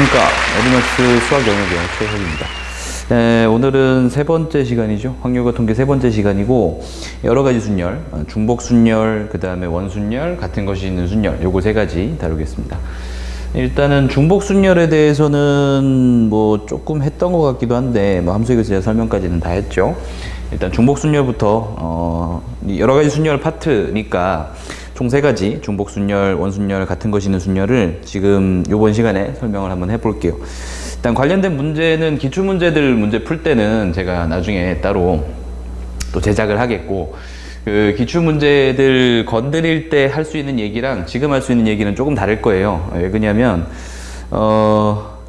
안녕하십니까. 에듀맥스 수학 영역의 최혁입니다. 네, 오늘은 세 번째 시간이죠. 확률과 통계 세 번째 시간이고, 여러 가지 순열, 중복 순열, 그 다음에 원순열, 같은 것이 있는 순열, 요거 세 가지 다루겠습니다. 일단은 중복 순열에 대해서는 뭐 조금 했던 것 같기도 한데, 뭐 함수의 제자 설명까지는 다 했죠. 일단 중복 순열부터 여러 가지 순열 파트니까 총 세 가지 중복 순열, 원순열, 같은 것이 있는 순열을 지금 요번 시간에 설명을 한번 해볼게요. 일단 관련된 문제는 기출 문제들 문제 풀 때는 제가 나중에 따로 또 제작을 하겠고, 그 기출 문제들 건드릴 때 할 수 있는 얘기랑 지금 할 수 있는 얘기는 조금 다를 거예요. 왜 그러냐면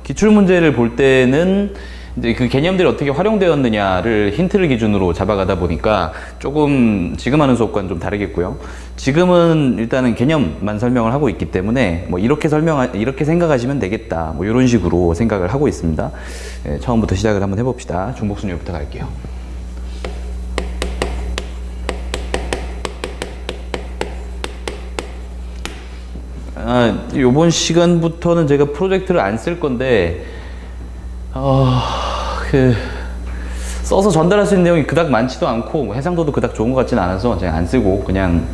기출 문제를 볼 때는 이제 그 개념들이 어떻게 활용되었느냐를 힌트를 기준으로 잡아가다 보니까 조금 지금 하는 수업과는 좀 다르겠고요. 지금은 일단은 개념만 설명을 하고 있기 때문에 뭐 이렇게 생각하시면 되겠다, 뭐 이런 식으로 생각을 하고 있습니다. 네, 처음부터 시작을 한번 해봅시다. 중복순열부터 갈게요. 요번 시간부터는 제가 프로젝트를 안 쓸 건데 써서 전달할 수 있는 내용이 그닥 많지도 않고, 뭐 해상도도 그닥 좋은 것 같지는 않아서 제가 안 쓰고 그냥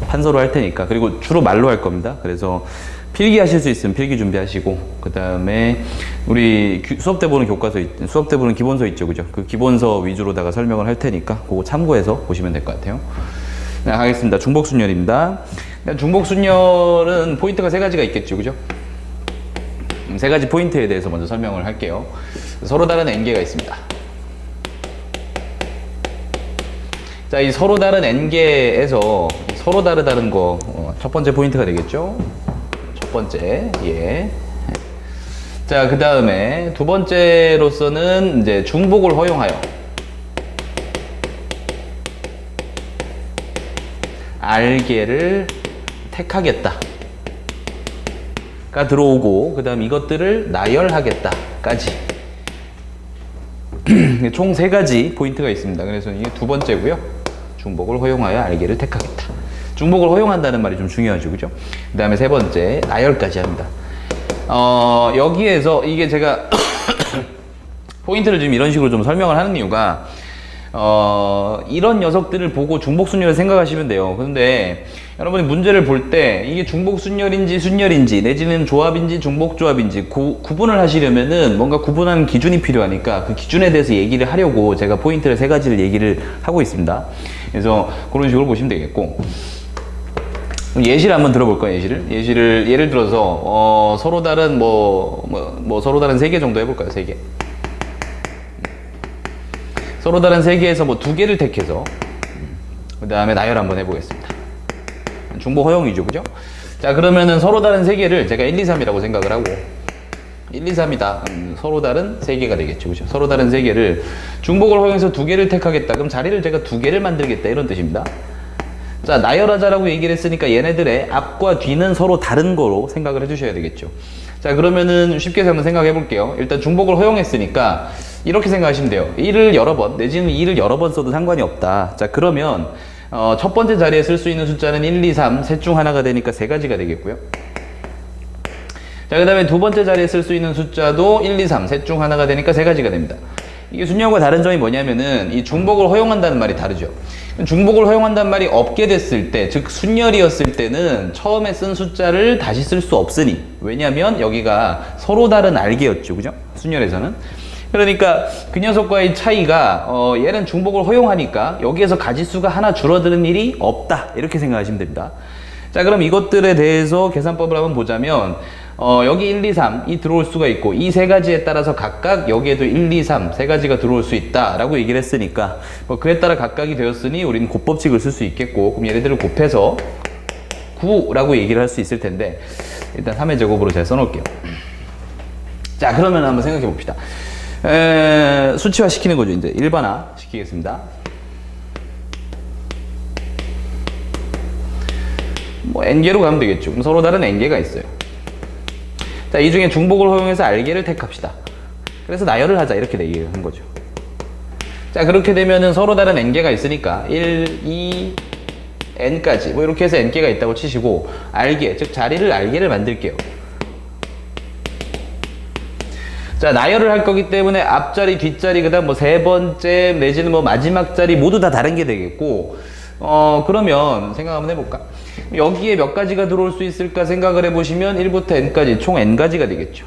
판서로 할 테니까. 그리고 주로 말로 할 겁니다. 그래서 필기 하실 수 있으면 필기 준비하시고, 그 다음에 우리 수업 때 보는 수업 때 보는 기본서 있죠, 그죠? 그 기본서 위주로다가 설명을 할 테니까 그거 참고해서 보시면 될 것 같아요. 네, 가겠습니다. 중복순열입니다. 중복순열은 포인트가 세 가지가 있겠죠, 그죠? 세 가지 포인트에 대해서 먼저 설명을 할게요. 서로 다른 n개가 있습니다. 자, 이 서로 다른 n개에서 서로 다르다는 거, 첫 번째 포인트가 되겠죠? 첫 번째, 예. 자, 그 다음에 두 번째로서는 이제 중복을 허용하여 R개를 택하겠다 가 들어오고, 그 다음 이것들을 나열하겠다까지 총 세 가지 포인트가 있습니다. 그래서 이게 두 번째고요. 중복을 허용하여 R개를 택하겠다. 중복을 허용한다는 말이 좀 중요하죠, 그죠? 그 다음에 세 번째, 나열까지 합니다. 여기에서 이게 제가 포인트를 지금 이런 식으로 좀 설명을 하는 이유가, 이런 녀석들을 보고 중복순열을 생각하시면 돼요. 그런데 여러분이 문제를 볼 때 이게 중복순열인지 순열인지 내지는 조합인지 중복조합인지 구분을 하시려면은 뭔가 구분하는 기준이 필요하니까 그 기준에 대해서 얘기를 하려고 제가 포인트를 세 가지를 얘기를 하고 있습니다. 그래서 그런 식으로 보시면 되겠고, 예시를 한번 들어볼 거예요. 예를 들어서 서로 다른 서로 다른 세 개 정도 해볼까요? 세 개. 서로 다른 세 개에서 뭐 두 개를 택해서 그 다음에 나열 한번 해보겠습니다. 중복 허용이죠, 그죠? 자, 그러면은 서로 다른 세 개를 제가 1, 2, 3이라고 생각을 하고, 1, 2, 3이다. 서로 다른 세 개가 되겠죠, 그죠? 서로 다른 세 개를 중복을 허용해서 두 개를 택하겠다. 그럼 자리를 제가 두 개를 만들겠다, 이런 뜻입니다. 자, 나열하자라고 얘기를 했으니까 얘네들의 앞과 뒤는 서로 다른 거로 생각을 해주셔야 되겠죠. 자, 그러면은 쉽게 한번 생각해 볼게요. 일단 중복을 허용했으니까 이렇게 생각하시면 돼요. 1을 여러 번 내지는 2를 여러 번 써도 상관이 없다. 자, 그러면 첫 번째 자리에 쓸 수 있는 숫자는 1, 2, 3 셋 중 하나가 되니까 세 가지가 되겠고요. 자, 그 다음에 두 번째 자리에 쓸 수 있는 숫자도 1, 2, 3 셋 중 하나가 되니까 세 가지가 됩니다. 이게 순열과 다른 점이 뭐냐면은 이 중복을 허용한다는 말이 다르죠. 중복을 허용한다는 말이 없게 됐을 때, 즉 순열이었을 때는 처음에 쓴 숫자를 다시 쓸 수 없으니, 왜냐면 여기가 서로 다른 R개였죠, 그죠? 순열에서는. 그러니까 그 녀석과의 차이가 얘는 중복을 허용하니까 여기에서 가지수가 하나 줄어드는 일이 없다, 이렇게 생각하시면 됩니다. 자, 그럼 이것들에 대해서 계산법을 한번 보자면 여기 1, 2, 3이 들어올 수가 있고, 이 세 가지에 따라서 각각 여기에도 1, 2, 3 세 가지가 들어올 수 있다 라고 얘기를 했으니까, 그에 따라 각각이 되었으니 우리는 곱법칙을 쓸 수 있겠고, 그럼 얘네들을 곱해서 9라고 얘기를 할 수 있을 텐데, 일단 3의 제곱으로 제가 써놓을게요. 자, 그러면 한번 생각해 봅시다. 수치화 시키는 거죠. 이제 일반화 시키겠습니다. 뭐 n개로 가면 되겠죠. 그럼 서로 다른 n개가 있어요. 자, 이 중에 중복을 허용해서 R개를 택합시다. 그래서 나열을 하자, 이렇게 얘기를 한 거죠. 자, 그렇게 되면은 서로 다른 n개가 있으니까 1, 2, n까지 뭐 이렇게 해서 n개가 있다고 치시고, R개, 즉 자리를 R개를 만들게요. 자, 나열을 할 거기 때문에 앞자리, 뒷자리, 그 다음 뭐 세 번째, 내지는 뭐 마지막 자리 모두 다 다른 게 되겠고, 그러면 생각 한번 해볼까? 여기에 몇 가지가 들어올 수 있을까 생각을 해보시면 1부터 n까지 총 n가지가 되겠죠.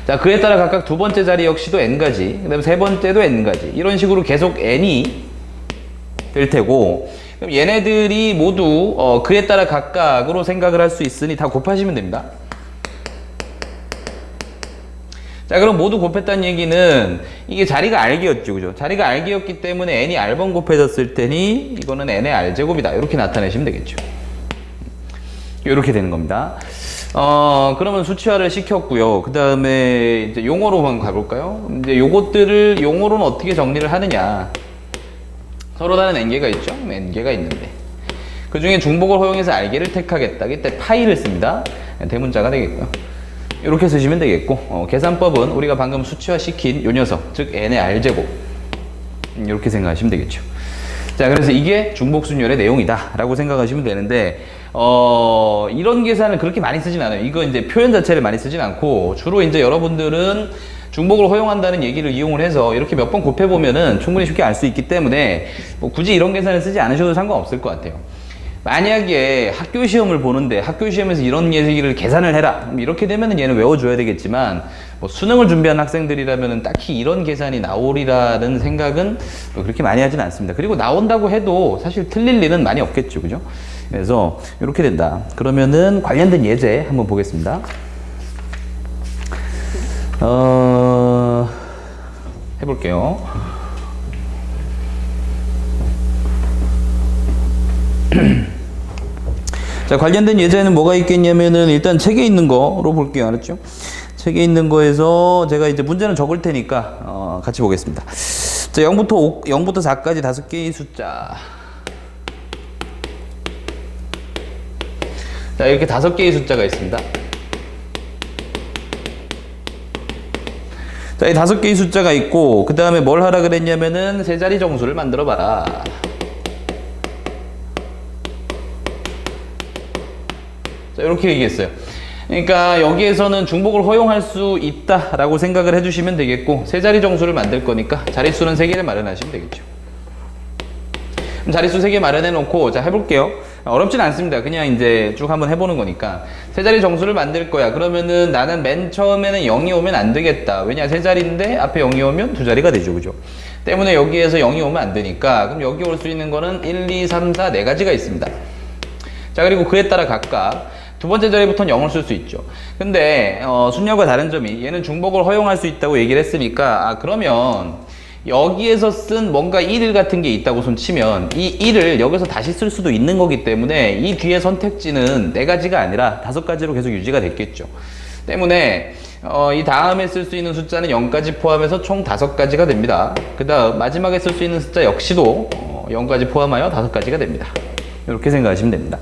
자, 그에 따라 각각 두 번째 자리 역시도 n가지, 그 다음에 세 번째도 n가지, 이런 식으로 계속 n이 될 테고, 그럼 얘네들이 모두 그에 따라 각각으로 생각을 할 수 있으니 다 곱하시면 됩니다. 자, 그럼 모두 곱했다는 얘기는 이게 자리가 r개였죠, 그죠? 자리가 r개였기 때문에 n이 r번 곱해졌을 테니 이거는 n의 r제곱이다, 이렇게 나타내시면 되겠죠. 이렇게 되는 겁니다. 그러면 수치화를 시켰고요. 그 다음에 이제 용어로 한번 가볼까요? 이제 요것들을 용어로는 어떻게 정리를 하느냐. 서로 다른 n개가 있죠? n개가 있는데. 그 중에 중복을 허용해서 r개를 택하겠다. 이때 파이를 씁니다. 대문자가 되겠고요. 이렇게 쓰시면 되겠고, 계산법은 우리가 방금 수치화 시킨 요 녀석, 즉 n의 r제곱. 이렇게 생각하시면 되겠죠. 자, 그래서 이게 중복순열의 내용이다 라고 생각하시면 되는데, 이런 계산을 그렇게 많이 쓰진 않아요. 이거 이제 표현 자체를 많이 쓰진 않고, 주로 이제 여러분들은 중복을 허용한다는 얘기를 이용을 해서 이렇게 몇 번 곱해보면은 충분히 쉽게 알 수 있기 때문에, 뭐 굳이 이런 계산을 쓰지 않으셔도 상관없을 것 같아요. 만약에 학교 시험을 보는데 학교 시험에서 이런 얘기를 계산을 해라, 이렇게 되면은 얘는 외워줘야 되겠지만, 뭐 수능을 준비한 학생들이라면은 딱히 이런 계산이 나오리라는 생각은 뭐 그렇게 많이 하진 않습니다. 그리고 나온다고 해도 사실 틀릴 일은 많이 없겠죠, 그죠? 그래서 이렇게 된다. 그러면은 관련된 예제 한번 보겠습니다. 해볼게요. 자, 관련된 예제는 뭐가 있겠냐면은 일단 책에 있는 거로 볼게요. 알았죠? 책에 있는 거에서 제가 이제 문제는 적을 테니까 같이 보겠습니다. 자, 0부터 4까지 5개의 숫자. 자, 이렇게 5개의 숫자가 있습니다. 자, 이 5개의 숫자가 있고, 그 다음에 뭘 하라 그랬냐면은 세 자리 정수를 만들어 봐라. 자, 이렇게 얘기했어요. 그러니까 여기에서는 중복을 허용할 수 있다라고 생각을 해주시면 되겠고, 세 자리 정수를 만들 거니까 자릿수는 3개를 마련하시면 되겠죠. 그럼 자릿수 3개 마련해 놓고, 자, 해볼게요. 어렵진 않습니다. 그냥 이제 쭉 한번 해보는 거니까. 세 자리 정수를 만들 거야. 그러면은 나는 맨 처음에는 0이 오면 안 되겠다. 왜냐, 세 자리인데 앞에 0이 오면 두 자리가 되죠, 그죠? 때문에 여기에서 0이 오면 안 되니까, 그럼 여기 올 수 있는 거는 1, 2, 3, 4, 4가지가 있습니다. 자, 그리고 그에 따라 각각 두 번째 자리부터는 0을 쓸 수 있죠. 근데 순열과 다른 점이, 얘는 중복을 허용할 수 있다고 얘기를 했으니까, 그러면 여기에서 쓴 뭔가 1 같은 게 있다고 손 치면 이 1을 여기서 다시 쓸 수도 있는 거기 때문에 이 뒤에 선택지는 4가지가 아니라 5가지로 계속 유지가 됐겠죠. 때문에 이 다음에 쓸 수 있는 숫자는 0까지 포함해서 총 5가지가 됩니다. 그 다음 마지막에 쓸 수 있는 숫자 역시도 0까지 포함하여 5가지가 됩니다. 이렇게 생각하시면 됩니다.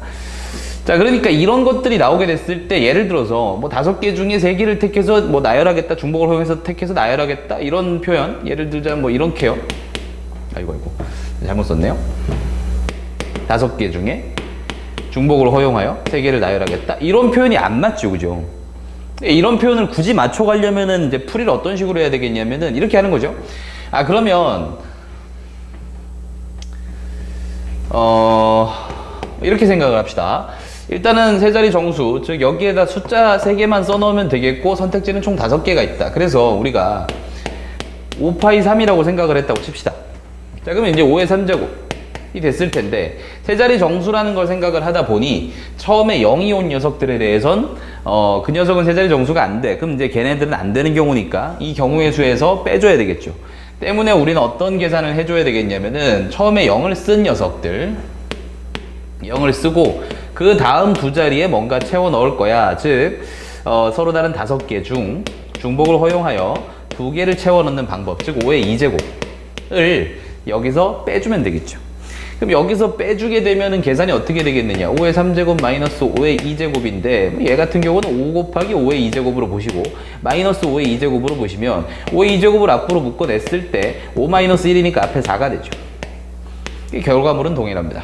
자, 그러니까 이런 것들이 나오게 됐을 때, 예를 들어서 뭐 5개 중에 3개를 택해서 뭐 나열하겠다, 중복을 허용해서 택해서 나열하겠다, 이런 표현, 예를 들자면 뭐 이렇게요. 아이고 잘못 썼네요. 5개 중에 중복을 허용하여 3개를 나열하겠다, 이런 표현이 안 맞죠, 그죠? 이런 표현을 굳이 맞춰가려면은 이제 풀이를 어떤 식으로 해야 되겠냐면은 이렇게 하는 거죠. 그러면 이렇게 생각을 합시다. 일단은 세 자리 정수, 즉 여기에다 숫자 3개만 써놓으면 되겠고, 선택지는 총 5개가 있다. 그래서 우리가 5파이 3이라고 생각을 했다고 칩시다. 자, 그러면 이제 5의 3제곱이 됐을 텐데, 세 자리 정수라는 걸 생각을 하다 보니 처음에 0이 온 녀석들에 대해선 그 녀석은 세 자리 정수가 안 돼. 그럼 이제 걔네들은 안 되는 경우니까 이 경우의 수에서 빼줘야 되겠죠. 때문에 우리는 어떤 계산을 해줘야 되겠냐면은, 처음에 0을 쓴 녀석들 0을 쓰고 그 다음 두 자리에 뭔가 채워 넣을 거야. 즉 서로 다른 5개 중 중복을 허용하여 2개를 채워 넣는 방법, 즉 5의 2제곱을 여기서 빼주면 되겠죠. 그럼 여기서 빼주게 되면은 계산이 어떻게 되겠느냐, 5의 3제곱 마이너스 5의 2제곱인데 얘 같은 경우는 5 곱하기 5의 2제곱으로 보시고 마이너스 5의 2제곱으로 보시면 5의 2제곱을 앞으로 묶어냈을 때 5 마이너스 1이니까 앞에 4가 되죠. 이 결과물은 동일합니다.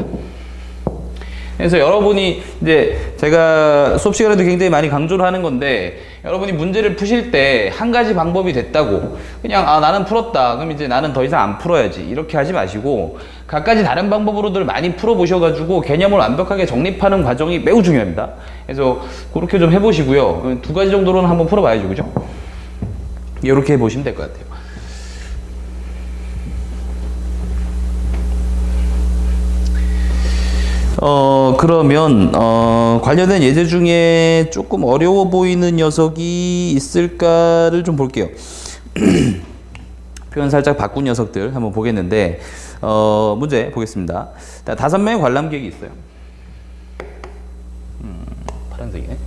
그래서 여러분이 이제 제가 수업 시간에도 굉장히 많이 강조를 하는 건데, 여러분이 문제를 푸실 때 한 가지 방법이 됐다고 그냥 나는 풀었다 그럼 이제 나는 더 이상 안 풀어야지 이렇게 하지 마시고 각가지 다른 방법으로들 많이 풀어보셔가지고 개념을 완벽하게 정립하는 과정이 매우 중요합니다. 그래서 그렇게 좀 해보시고요. 두 가지 정도로는 한번 풀어봐야죠, 그죠? 이렇게 해보시면 될 것 같아요. 그러면 관련된 예제 중에 조금 어려워 보이는 녀석이 있을까를 좀 볼게요. 표현 살짝 바꾼 녀석들 한번 보겠는데 문제 보겠습니다. 5명의 관람객이 있어요. 파란색이네.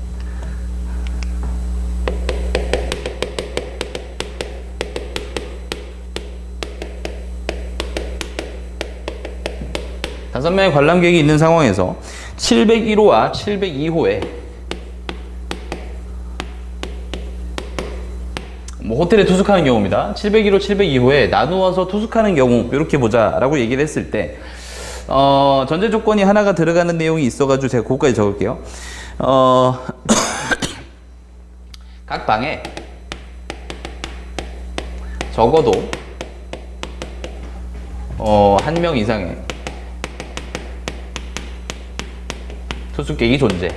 다섯 명의 관람객이 있는 상황에서 701호와 702호에 뭐 호텔에 투숙하는 경우입니다. 701호, 702호에 나누어서 투숙하는 경우 이렇게 보자라고 얘기를 했을 때 전제 조건이 하나가 들어가는 내용이 있어가지고 제가 그거까지 적을게요. 각 방에 적어도 한 명 이상의 투숙객이 존재.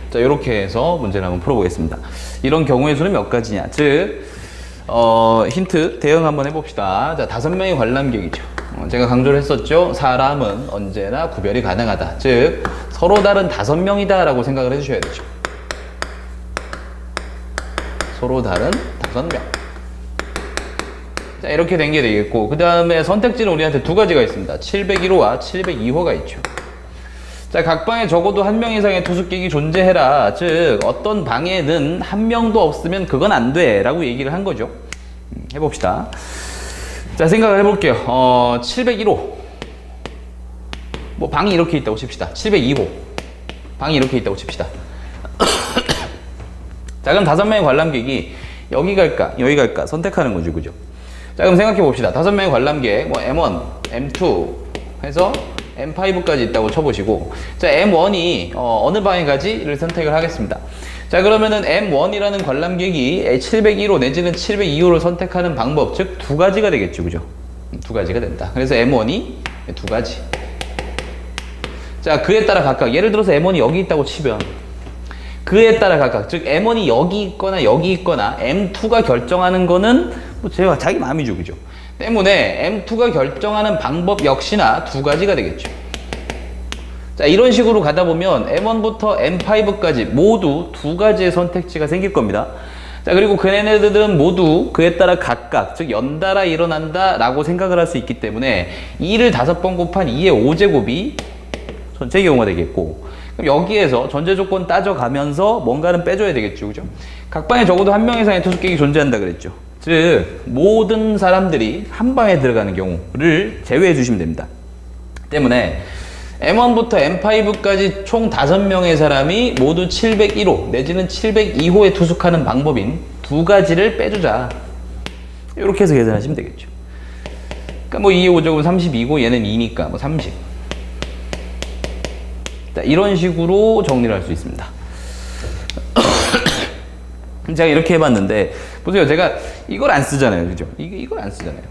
자, 이렇게 해서 문제를 한번 풀어보겠습니다. 이런 경우의 수는 몇 가지냐? 즉, 힌트 대응 한번 해봅시다. 자, 5명의 관람객이죠. 제가 강조를 했었죠. 사람은 언제나 구별이 가능하다. 즉, 서로 다른 5명이다 라고 생각을 해주셔야 되죠. 서로 다른 5명. 자, 이렇게 된 게 되겠고, 그 다음에 선택지는 우리한테 두 가지가 있습니다. 701호와 702호가 있죠. 자, 각 방에 적어도 한 명 이상의 투숙객이 존재해라. 즉, 어떤 방에는 한 명도 없으면 그건 안 돼. 라고 얘기를 한 거죠. 해봅시다. 자, 생각을 해볼게요. 701호. 뭐, 방이 이렇게 있다고 칩시다. 702호. 방이 이렇게 있다고 칩시다. 자, 그럼 5명의 관람객이 여기 갈까, 여기 갈까 선택하는 거죠. 그죠? 자, 그럼 생각해 봅시다. 5명의 관람객, 뭐 M1, M2 해서 M5까지 있다고 쳐보시고, 자, M1이 어느 방에 가지를 선택을 하겠습니다. 자, 그러면은 M1이라는 관람객이 701호 내지는 702호를 선택하는 방법, 즉 두 가지가 되겠죠, 그죠? 두 가지가 된다. 그래서 M1이 두 가지. 자, 그에 따라 각각 예를 들어서 M1이 여기 있다고 치면 그에 따라 각각, 즉 M1이 여기 있거나 여기 있거나 M2가 결정하는 거는 뭐 제가 자기 마음이죠, 그죠? 때문에 M2가 결정하는 방법 역시나 두 가지가 되겠죠. 자, 이런 식으로 가다 보면 M1부터 M5까지 모두 두 가지의 선택지가 생길 겁니다. 자, 그리고 그네들은 모두 그에 따라 각각, 즉 연달아 일어난다 라고 생각을 할 수 있기 때문에 2를 5번 곱한 2의 5제곱이 전체 경우가 되겠고, 그럼 여기에서 전제 조건 따져가면서 뭔가는 빼줘야 되겠죠, 그죠? 각 방에 적어도 한 명 이상의 투숙객이 존재한다 그랬죠. 즉 모든 사람들이 한 방에 들어가는 경우를 제외해 주시면 됩니다. 때문에 M1부터 M5까지 총 5명의 사람이 모두 701호 내지는 702호에 투숙하는 방법인 두 가지를 빼주자. 이렇게 해서 계산하시면 되겠죠. 그러니까 뭐 2의 5제곱은 32고 얘는 2니까 뭐 30. 자, 이런 식으로 정리를 할 수 있습니다. 제가 이렇게 해봤는데 보세요. 제가 이걸 안 쓰잖아요, 그죠? 이걸 안 쓰잖아요.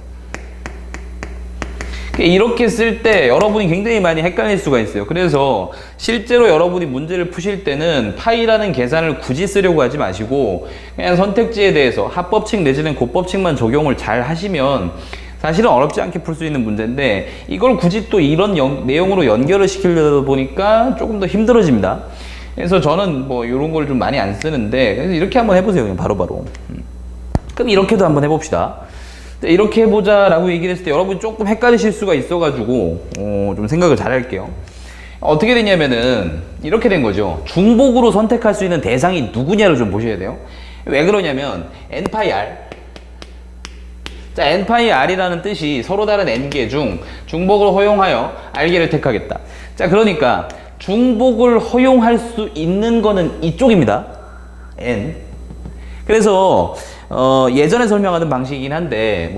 이렇게 쓸 때 여러분이 굉장히 많이 헷갈릴 수가 있어요. 그래서 실제로 여러분이 문제를 푸실 때는 파이라는 계산을 굳이 쓰려고 하지 마시고 그냥 선택지에 대해서 합법칙 내지는 곱법칙만 적용을 잘 하시면 사실은 어렵지 않게 풀 수 있는 문제인데 이걸 굳이 또 이런 내용으로 연결을 시키려다 보니까 조금 더 힘들어집니다. 그래서 저는 뭐 이런 걸 좀 많이 안 쓰는데 그래서 이렇게 한번 해보세요. 그냥 바로바로. 그럼 이렇게도 한번 해봅시다. 이렇게 해보자 라고 얘기를 했을 때 여러분이 조금 헷갈리실 수가 있어가지고 좀 생각을 잘 할게요. 어떻게 되냐면은 이렇게 된 거죠. 중복으로 선택할 수 있는 대상이 누구냐를 좀 보셔야 돼요. 왜 그러냐면 n파이 r. 자, n파이 r이라는 뜻이 서로 다른 n개 중 중복을 허용하여 r개를 택하겠다. 자, 그러니까 중복을 허용할 수 있는 거는 이쪽입니다. n. 그래서 예전에 설명하던 방식이긴 한데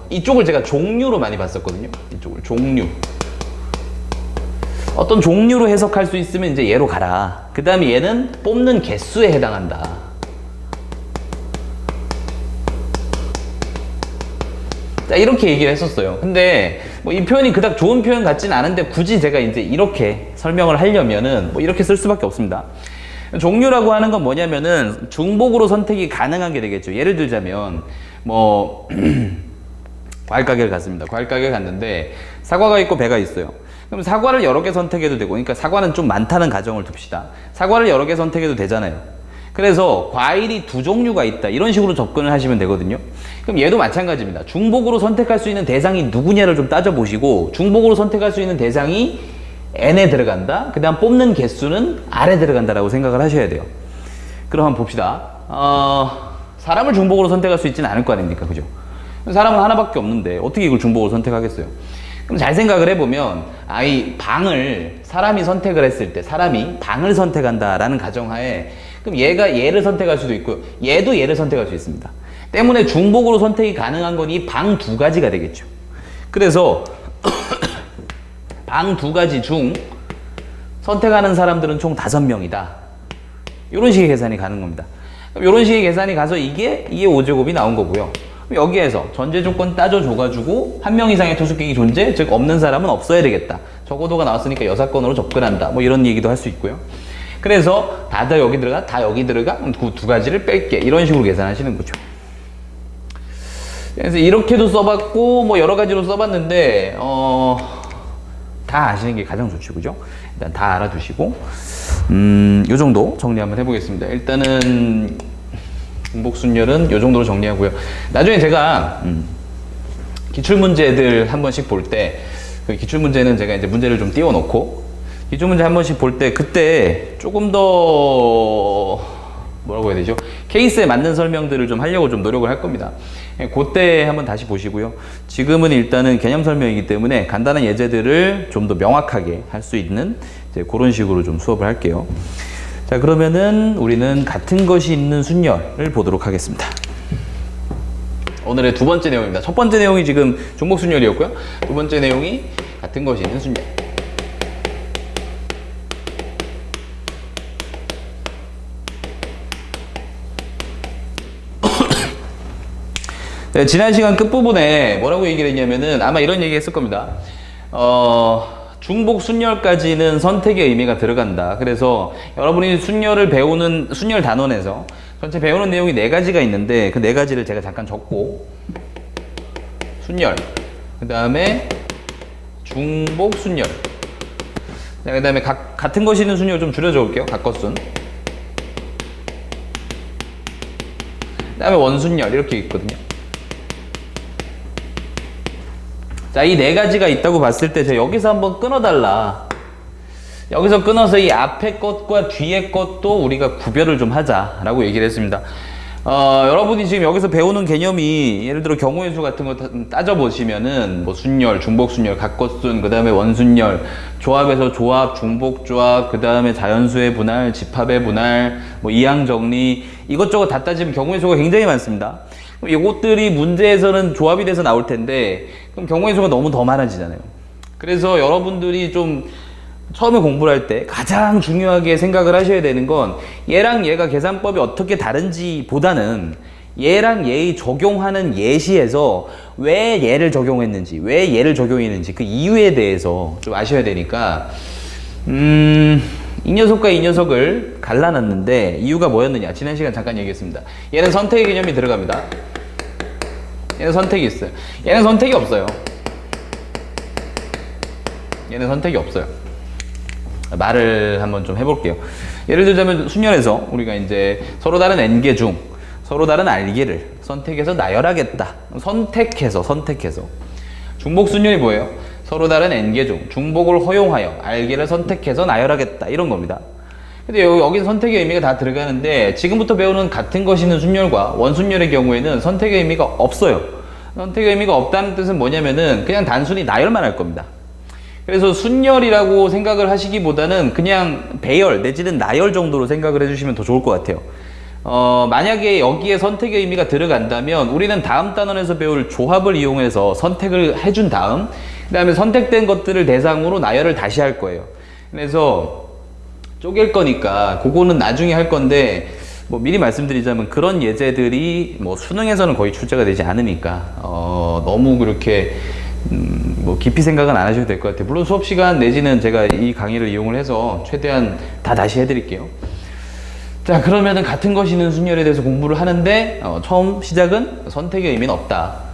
이쪽을 제가 종류로 많이 봤었거든요. 이쪽을 종류. 어떤 종류로 해석할 수 있으면 이제 얘로 가라. 그 다음에 얘는 뽑는 개수에 해당한다. 자, 이렇게 얘기를 했었어요. 근데 뭐 이 표현이 그닥 좋은 표현 같지는 않은데 굳이 제가 이제 이렇게 설명을 하려면은 뭐 이렇게 쓸 수밖에 없습니다. 종류라고 하는 건 뭐냐면은 중복으로 선택이 가능한 게 되겠죠. 예를 들자면 뭐 과일 가게를 갔습니다. 과일 가게를 갔는데 사과가 있고 배가 있어요. 그럼 사과를 여러 개 선택해도 되고, 그러니까 사과는 좀 많다는 가정을 둡시다. 사과를 여러 개 선택해도 되잖아요. 그래서 과일이 두 종류가 있다, 이런 식으로 접근을 하시면 되거든요. 그럼 얘도 마찬가지입니다. 중복으로 선택할 수 있는 대상이 누구냐를 좀 따져보시고, 중복으로 선택할 수 있는 대상이 n에 들어간다, 그 다음 뽑는 개수는 r에 들어간다라고 생각을 하셔야 돼요. 그럼 한번 봅시다. 사람을 중복으로 선택할 수 있지는 않을 거 아닙니까, 그죠? 사람은 하나밖에 없는데 어떻게 이걸 중복으로 선택하겠어요? 그럼 잘 생각을 해보면, 이 방을 사람이 선택을 했을 때, 사람이 방을 선택한다라는 가정하에, 그럼 얘가 얘를 선택할 수도 있고요, 얘도 얘를 선택할 수 있습니다. 때문에 중복으로 선택이 가능한 건 이 방 두 가지가 되겠죠. 그래서 방 두 가지 중 선택하는 사람들은 총 5명이다. 이런 식의 계산이 가는 겁니다. 그럼 이런 식의 계산이 가서 이게 2의 5제곱이 나온 거고요. 여기에서 전제 조건 따져줘가지고 한 명 이상의 투숙객이 존재, 즉 없는 사람은 없어야 되겠다. 적어도가 나왔으니까 여사건으로 접근한다. 뭐 이런 얘기도 할 수 있고요. 그래서 다 여기 들어가, 다 여기 들어가, 그 두 가지를 뺄게. 이런 식으로 계산하시는 거죠. 그래서 이렇게도 써봤고 뭐 여러 가지로 써봤는데 다 아시는 게 가장 좋죠, 그죠? 일단 다 알아두시고 요 정도 정리 한번 해보겠습니다. 일단은 중복순열은 요 정도로 정리하고요. 나중에 제가 기출문제들 한 번씩 볼 때, 그 기출문제는 제가 이제 문제를 좀 띄워놓고 기출문제 한 번씩 볼 때 그때 조금 더 뭐라고 해야 되죠? 케이스에 맞는 설명들을 좀 하려고 좀 노력을 할 겁니다. 그때 한번 다시 보시고요. 지금은 일단은 개념 설명이기 때문에 간단한 예제들을 좀 더 명확하게 할 수 있는 이제 그런 식으로 좀 수업을 할게요. 자, 그러면은 우리는 같은 것이 있는 순열을 보도록 하겠습니다. 오늘의 두 번째 내용입니다. 첫 번째 내용이 지금 중복순열이었고요. 두 번째 내용이 같은 것이 있는 순열. 네, 지난 시간 끝부분에 뭐라고 얘기를 했냐면은 아마 이런 얘기 했을 겁니다. 중복 순열까지는 선택의 의미가 들어간다. 그래서 여러분이 순열을 배우는 순열 단원에서 전체 배우는 내용이 4가지가 있는데 그 4가지를 제가 잠깐 적고, 순열, 그 다음에 중복 순열, 그 다음에 같은 것이 있는 순열 좀 줄여 적을게요. 각것순, 그 다음에 원순열, 이렇게 있거든요. 자, 이 4가지가 있다고 봤을 때 제가 여기서 한번 끊어달라. 여기서 끊어서 이 앞에 것과 뒤에 것도 우리가 구별을 좀 하자라고 얘기를 했습니다. 여러분이 지금 여기서 배우는 개념이 예를 들어 경우의 수 같은 거 따져보시면은 뭐 순열, 중복순열, 각것순, 그 다음에 원순열, 조합에서 조합, 중복조합, 그 다음에 자연수의 분할, 집합의 분할, 뭐 이항정리, 이것저것 다 따지면 경우의 수가 굉장히 많습니다. 이것들이 문제에서는 조합이 돼서 나올 텐데 그럼 경우의 수가 너무 더 많아지잖아요. 그래서 여러분들이 좀 처음에 공부를 할 때 가장 중요하게 생각을 하셔야 되는 건 얘랑 얘가 계산법이 어떻게 다른지 보다는 얘랑 얘의 적용하는 예시에서 왜 얘를 적용했는지, 왜 얘를 적용했는지 그 이유에 대해서 좀 아셔야 되니까 이 녀석과 이 녀석을 갈라놨는데 이유가 뭐였느냐, 지난 시간 잠깐 얘기했습니다. 얘는 선택의 개념이 들어갑니다. 얘는 선택이 있어요. 얘는 선택이 없어요. 얘는 선택이 없어요. 말을 한번 좀 해볼게요. 예를 들자면 순열에서 우리가 이제 서로 다른 n개 중 서로 다른 r개를 선택해서 나열하겠다. 선택해서 중복순열이 뭐예요? 서로 다른 n개 중 중복을 허용하여 r개를 선택해서 나열하겠다, 이런 겁니다. 근데 여기 선택의 의미가 다 들어가는데 지금부터 배우는 같은 것이 있는 순열과 원순열의 경우에는 선택의 의미가 없어요. 선택의 의미가 없다는 뜻은 뭐냐면은 그냥 단순히 나열만 할 겁니다. 그래서 순열이라고 생각을 하시기보다는 그냥 배열 내지는 나열 정도로 생각을 해주시면 더 좋을 것 같아요. 만약에 여기에 선택의 의미가 들어간다면 우리는 다음 단원에서 배울 조합을 이용해서 선택을 해준 다음 그 다음에 선택된 것들을 대상으로 나열을 다시 할 거예요. 그래서 쪼갤 거니까 그거는 나중에 할 건데 뭐 미리 말씀드리자면 그런 예제들이 뭐 수능에서는 거의 출제가 되지 않으니까 너무 그렇게 뭐 깊이 생각은 안 하셔도 될 것 같아요. 물론 수업 시간 내지는 제가 이 강의를 이용을 해서 최대한 다 다시 해드릴게요. 자, 그러면은 같은 것이 있는 순열에 대해서 공부를 하는데 처음 시작은 선택의 의미는 없다.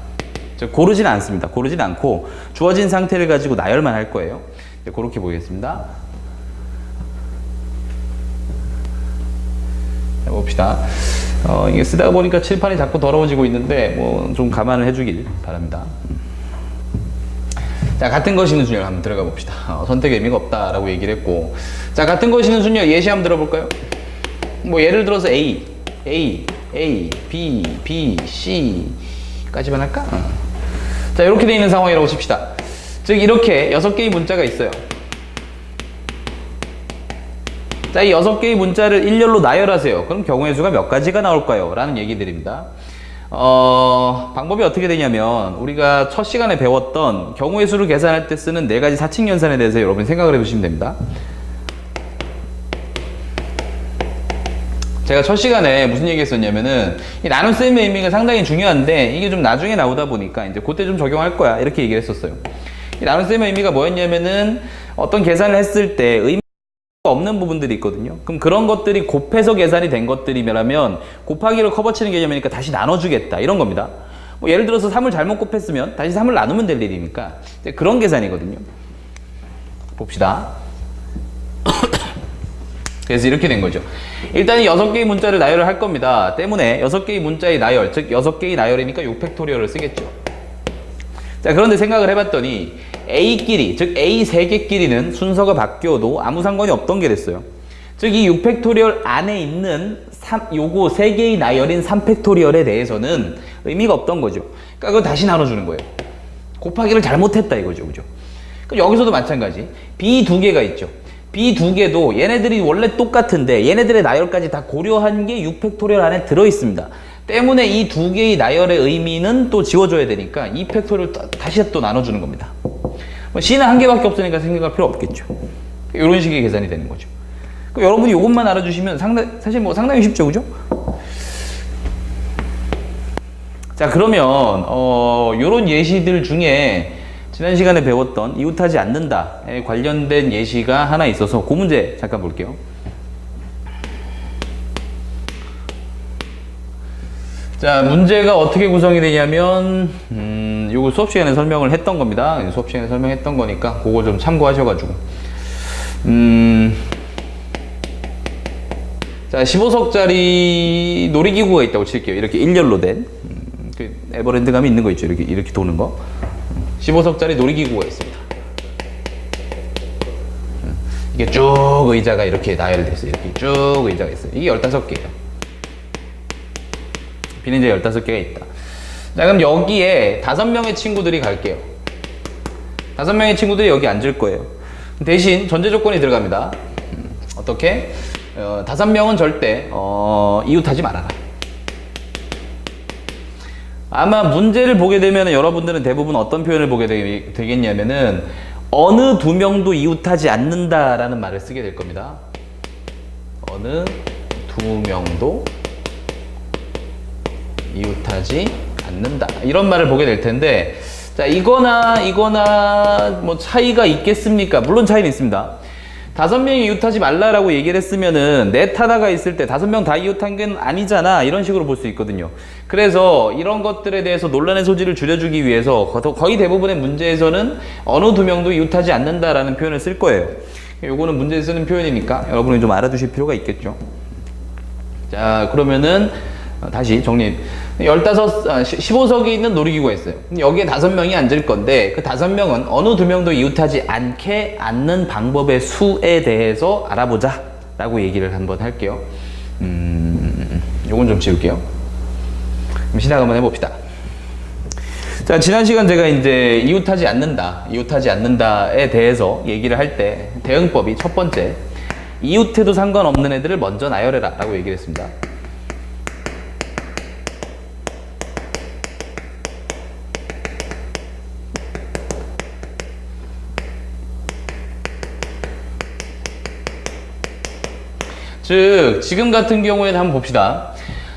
고르진 않습니다. 고르진 않고 주어진 상태를 가지고 나열만 할 거예요. 그렇게 보겠습니다. 자, 봅시다. 이게 쓰다가 보니까 칠판이 자꾸 더러워지고 있는데 뭐 좀 감안을 해주길 바랍니다. 자, 같은 것이 있는 순열 한번 들어가 봅시다. 선택의 의미가 없다라고 얘기를 했고, 자, 같은 것이 있는 순열 예시 한번 들어볼까요? 뭐 예를 들어서 A, B, C까지만 할까? 자, 이렇게 되어 있는 상황이라고 칩시다. 즉 이렇게 6개의 문자가 있어요. 자, 이 6개의 문자를 일렬로 나열하세요. 그럼 경우의 수가 몇 가지가 나올까요? 라는 얘기들입니다. 방법이 어떻게 되냐면 우리가 첫 시간에 배웠던 경우의 수를 계산할 때 쓰는 4가지 사칙 연산에 대해서 여러분이 생각을 해보시면 됩니다. 제가 첫 시간에 무슨 얘기 했었냐면은 이 나눗셈의 의미가 상당히 중요한데 이게 좀 나중에 나오다 보니까 이제 그때 좀 적용할 거야 이렇게 얘기를 했었어요. 이 나눗셈의 의미가 뭐였냐면은 어떤 계산을 했을 때 의미가 없는 부분들이 있거든요. 그럼 그런 것들이 곱해서 계산이 된 것들이면 곱하기를 커버치는 개념이니까 다시 나눠주겠다 이런 겁니다. 뭐 예를 들어서 3을 잘못 곱했으면 다시 3을 나누면 될 일이니까 그런 계산이거든요. 봅시다. 그래서 이렇게 된 거죠. 일단 이 6개의 문자를 나열을 할 겁니다. 때문에 6개의 문자의 나열, 즉 6개의 나열이니까 6팩토리얼을 쓰겠죠. 자, 그런데 생각을 해봤더니 A끼리, 즉 A 3개끼리는 순서가 바뀌어도 아무 상관이 없던 게 됐어요. 즉 이 6팩토리얼 안에 있는 요거 3개의 나열인 3팩토리얼에 대해서는 의미가 없던 거죠. 그러니까 그거 다시 나눠주는 거예요. 곱하기를 잘못했다 이거죠. 그죠? 그럼 여기서도 마찬가지. B 2개가 있죠. B 2개도 얘네들이 원래 똑같은데 얘네들의 나열까지 다 고려한 게 6팩토리얼 안에 들어있습니다. 때문에 이 2개의 나열의 의미는 또 지워줘야 되니까 2팩토리얼 다시 또 나눠주는 겁니다. C는 1개밖에 없으니까 생각할 필요 없겠죠. 이런 식의 계산이 되는 거죠. 여러분이 이것만 알아주시면 사실 뭐 상당히 쉽죠, 그죠? 자, 그러면 이런 예시들 중에 지난 시간에 배웠던 이웃하지 않는다에 관련된 예시가 하나 있어서 그 문제 잠깐 볼게요. 자, 문제가 어떻게 구성이 되냐면 요거 수업 시간에 설명을 했던 겁니다. 수업 시간에 설명했던 거니까 그거 좀 참고하셔가지고 자, 15석짜리 놀이기구가 있다고 칠게요. 이렇게 일렬로 된 그 에버랜드감이 있는 거 있죠. 이렇게 도는 거. 15석짜리 놀이기구가 있습니다. 이게 쭉 의자가 이렇게 나열되어 있어요. 이렇게 쭉 의자가 있어요. 이게 15개예요. 비는 이제 15개가 있다. 자, 그럼 여기에 5명의 친구들이 갈게요. 5명의 친구들이 여기 앉을 거예요. 대신 전제 조건이 들어갑니다. 어떻게? 5명은 절대 이웃하지 말아라. 아마 문제를 보게 되면 여러분들은 대부분 어떤 표현을 보게 되겠냐면은 어느 2명도 이웃하지 않는다라는 말을 쓰게 될 겁니다. 어느 2명도 이웃하지 않는다. 이런 말을 보게 될 텐데, 자, 이거나 뭐 차이가 있겠습니까? 물론 차이는 있습니다. 5명이 이웃하지 말라라고 얘기를 했으면은 넷 하나가 있을 때 5명 다 이웃한 건 아니잖아. 이런 식으로 볼 수 있거든요. 그래서 이런 것들에 대해서 논란의 소지를 줄여주기 위해서 거의 대부분의 문제에서는 어느 2명도 이웃하지 않는다라는 표현을 쓸 거예요. 요거는 문제에 쓰는 표현이니까 여러분이 좀 알아두실 필요가 있겠죠. 자, 그러면은 다시 정리. 15석이 있는 놀이기구가 있어요. 여기에 5명이 앉을 건데 그 5명은 어느 2명도 이웃하지 않는 방법의 수에 대해서 알아보자 라고 얘기를 한번 할게요. 요건 좀 지울게요. 그럼 시작 한번 해봅시다. 자, 지난 시간 제가 이제 이웃하지 않는다에 대해서 얘기를 할 때 대응법이 첫 번째, 이웃해도 상관없는 애들을 먼저 나열해라 라고 얘기를 했습니다. 즉 지금 같은 경우에는 한번 봅시다.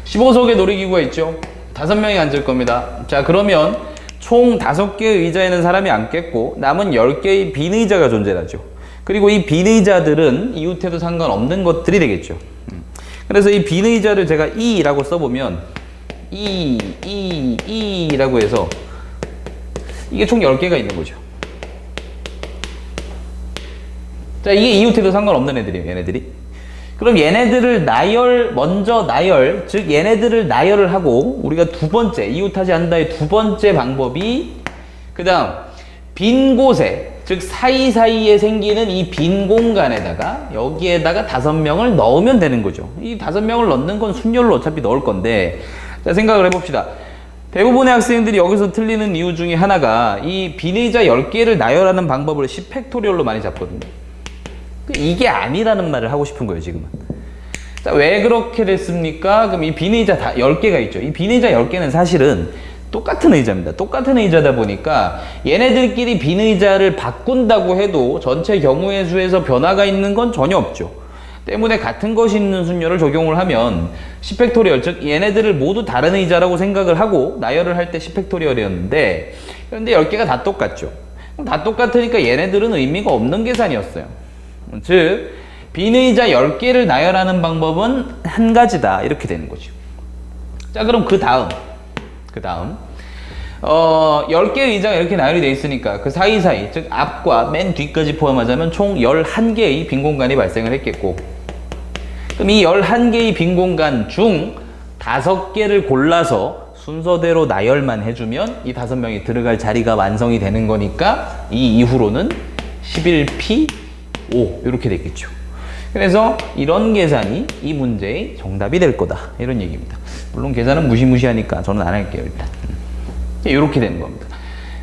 15석의 놀이기구가 있죠. 5명이 앉을 겁니다. 자, 그러면 총 5개의 의자에는 사람이 앉겠고 남은 10개의 빈 의자가 존재하죠. 그리고 이 빈 의자들은 이웃해도 상관없는 것들이 되겠죠. 그래서 이 빈 의자를 제가 E라고 써보면 E라고 해서 이게 총 10개가 있는 거죠. 자, 이게 이웃해도 상관없는 애들이에요, 얘네들이. 그럼 얘네들을 먼저 나열, 즉 얘네들을 나열을 하고 우리가 두 번째, 이웃하지 않는다의 두 번째 방법이 그 다음 빈 곳에, 즉 사이사이에 생기는 이 빈 공간에다가 여기에다가 5명을 넣으면 되는 거죠. 이 5명을 넣는 건 순열로 어차피 넣을 건데, 자, 생각을 해봅시다. 대부분의 학생들이 여기서 틀리는 이유 중에 하나가 이 빈 의자 10개를 나열하는 방법을 10팩토리얼로 많이 잡거든요. 이게 아니라는 말을 하고 싶은 거예요, 지금은. 자, 왜 그렇게 됐습니까? 그럼 이 빈 의자 10개가 있죠. 이 빈 의자 10개는 사실은 똑같은 의자입니다. 똑같은 의자다 보니까 얘네들끼리 빈 의자를 바꾼다고 해도 전체 경우의 수에서 변화가 있는 건 전혀 없죠. 때문에 같은 것이 있는 순열을 적용을 하면 10팩토리얼, 즉 얘네들을 모두 다른 의자라고 생각을 하고 나열을 할 때 10팩토리얼이었는데 그런데 10개가 다 똑같죠. 다 똑같으니까 얘네들은 의미가 없는 계산이었어요. 즉 빈 의자 10개를 나열하는 방법은 한 가지다, 이렇게 되는 거죠. 자, 그럼 그 다음 10개의 의자가 이렇게 나열이 돼 있으니까 그 사이사이, 즉 앞과 맨 뒤까지 포함하자면 총 11개의 빈 공간이 발생을 했겠고, 그럼 이 11개의 빈 공간 중 5개를 골라서 순서대로 나열만 해주면 이 5명이 들어갈 자리가 완성이 되는 거니까 이 이후로는 11P 5 이렇게 되겠죠. 그래서 이런 계산이 이 문제의 정답이 될 거다, 이런 얘기입니다. 물론 계산은 무시무시하니까 저는 안 할게요. 일단 이렇게 되는 겁니다.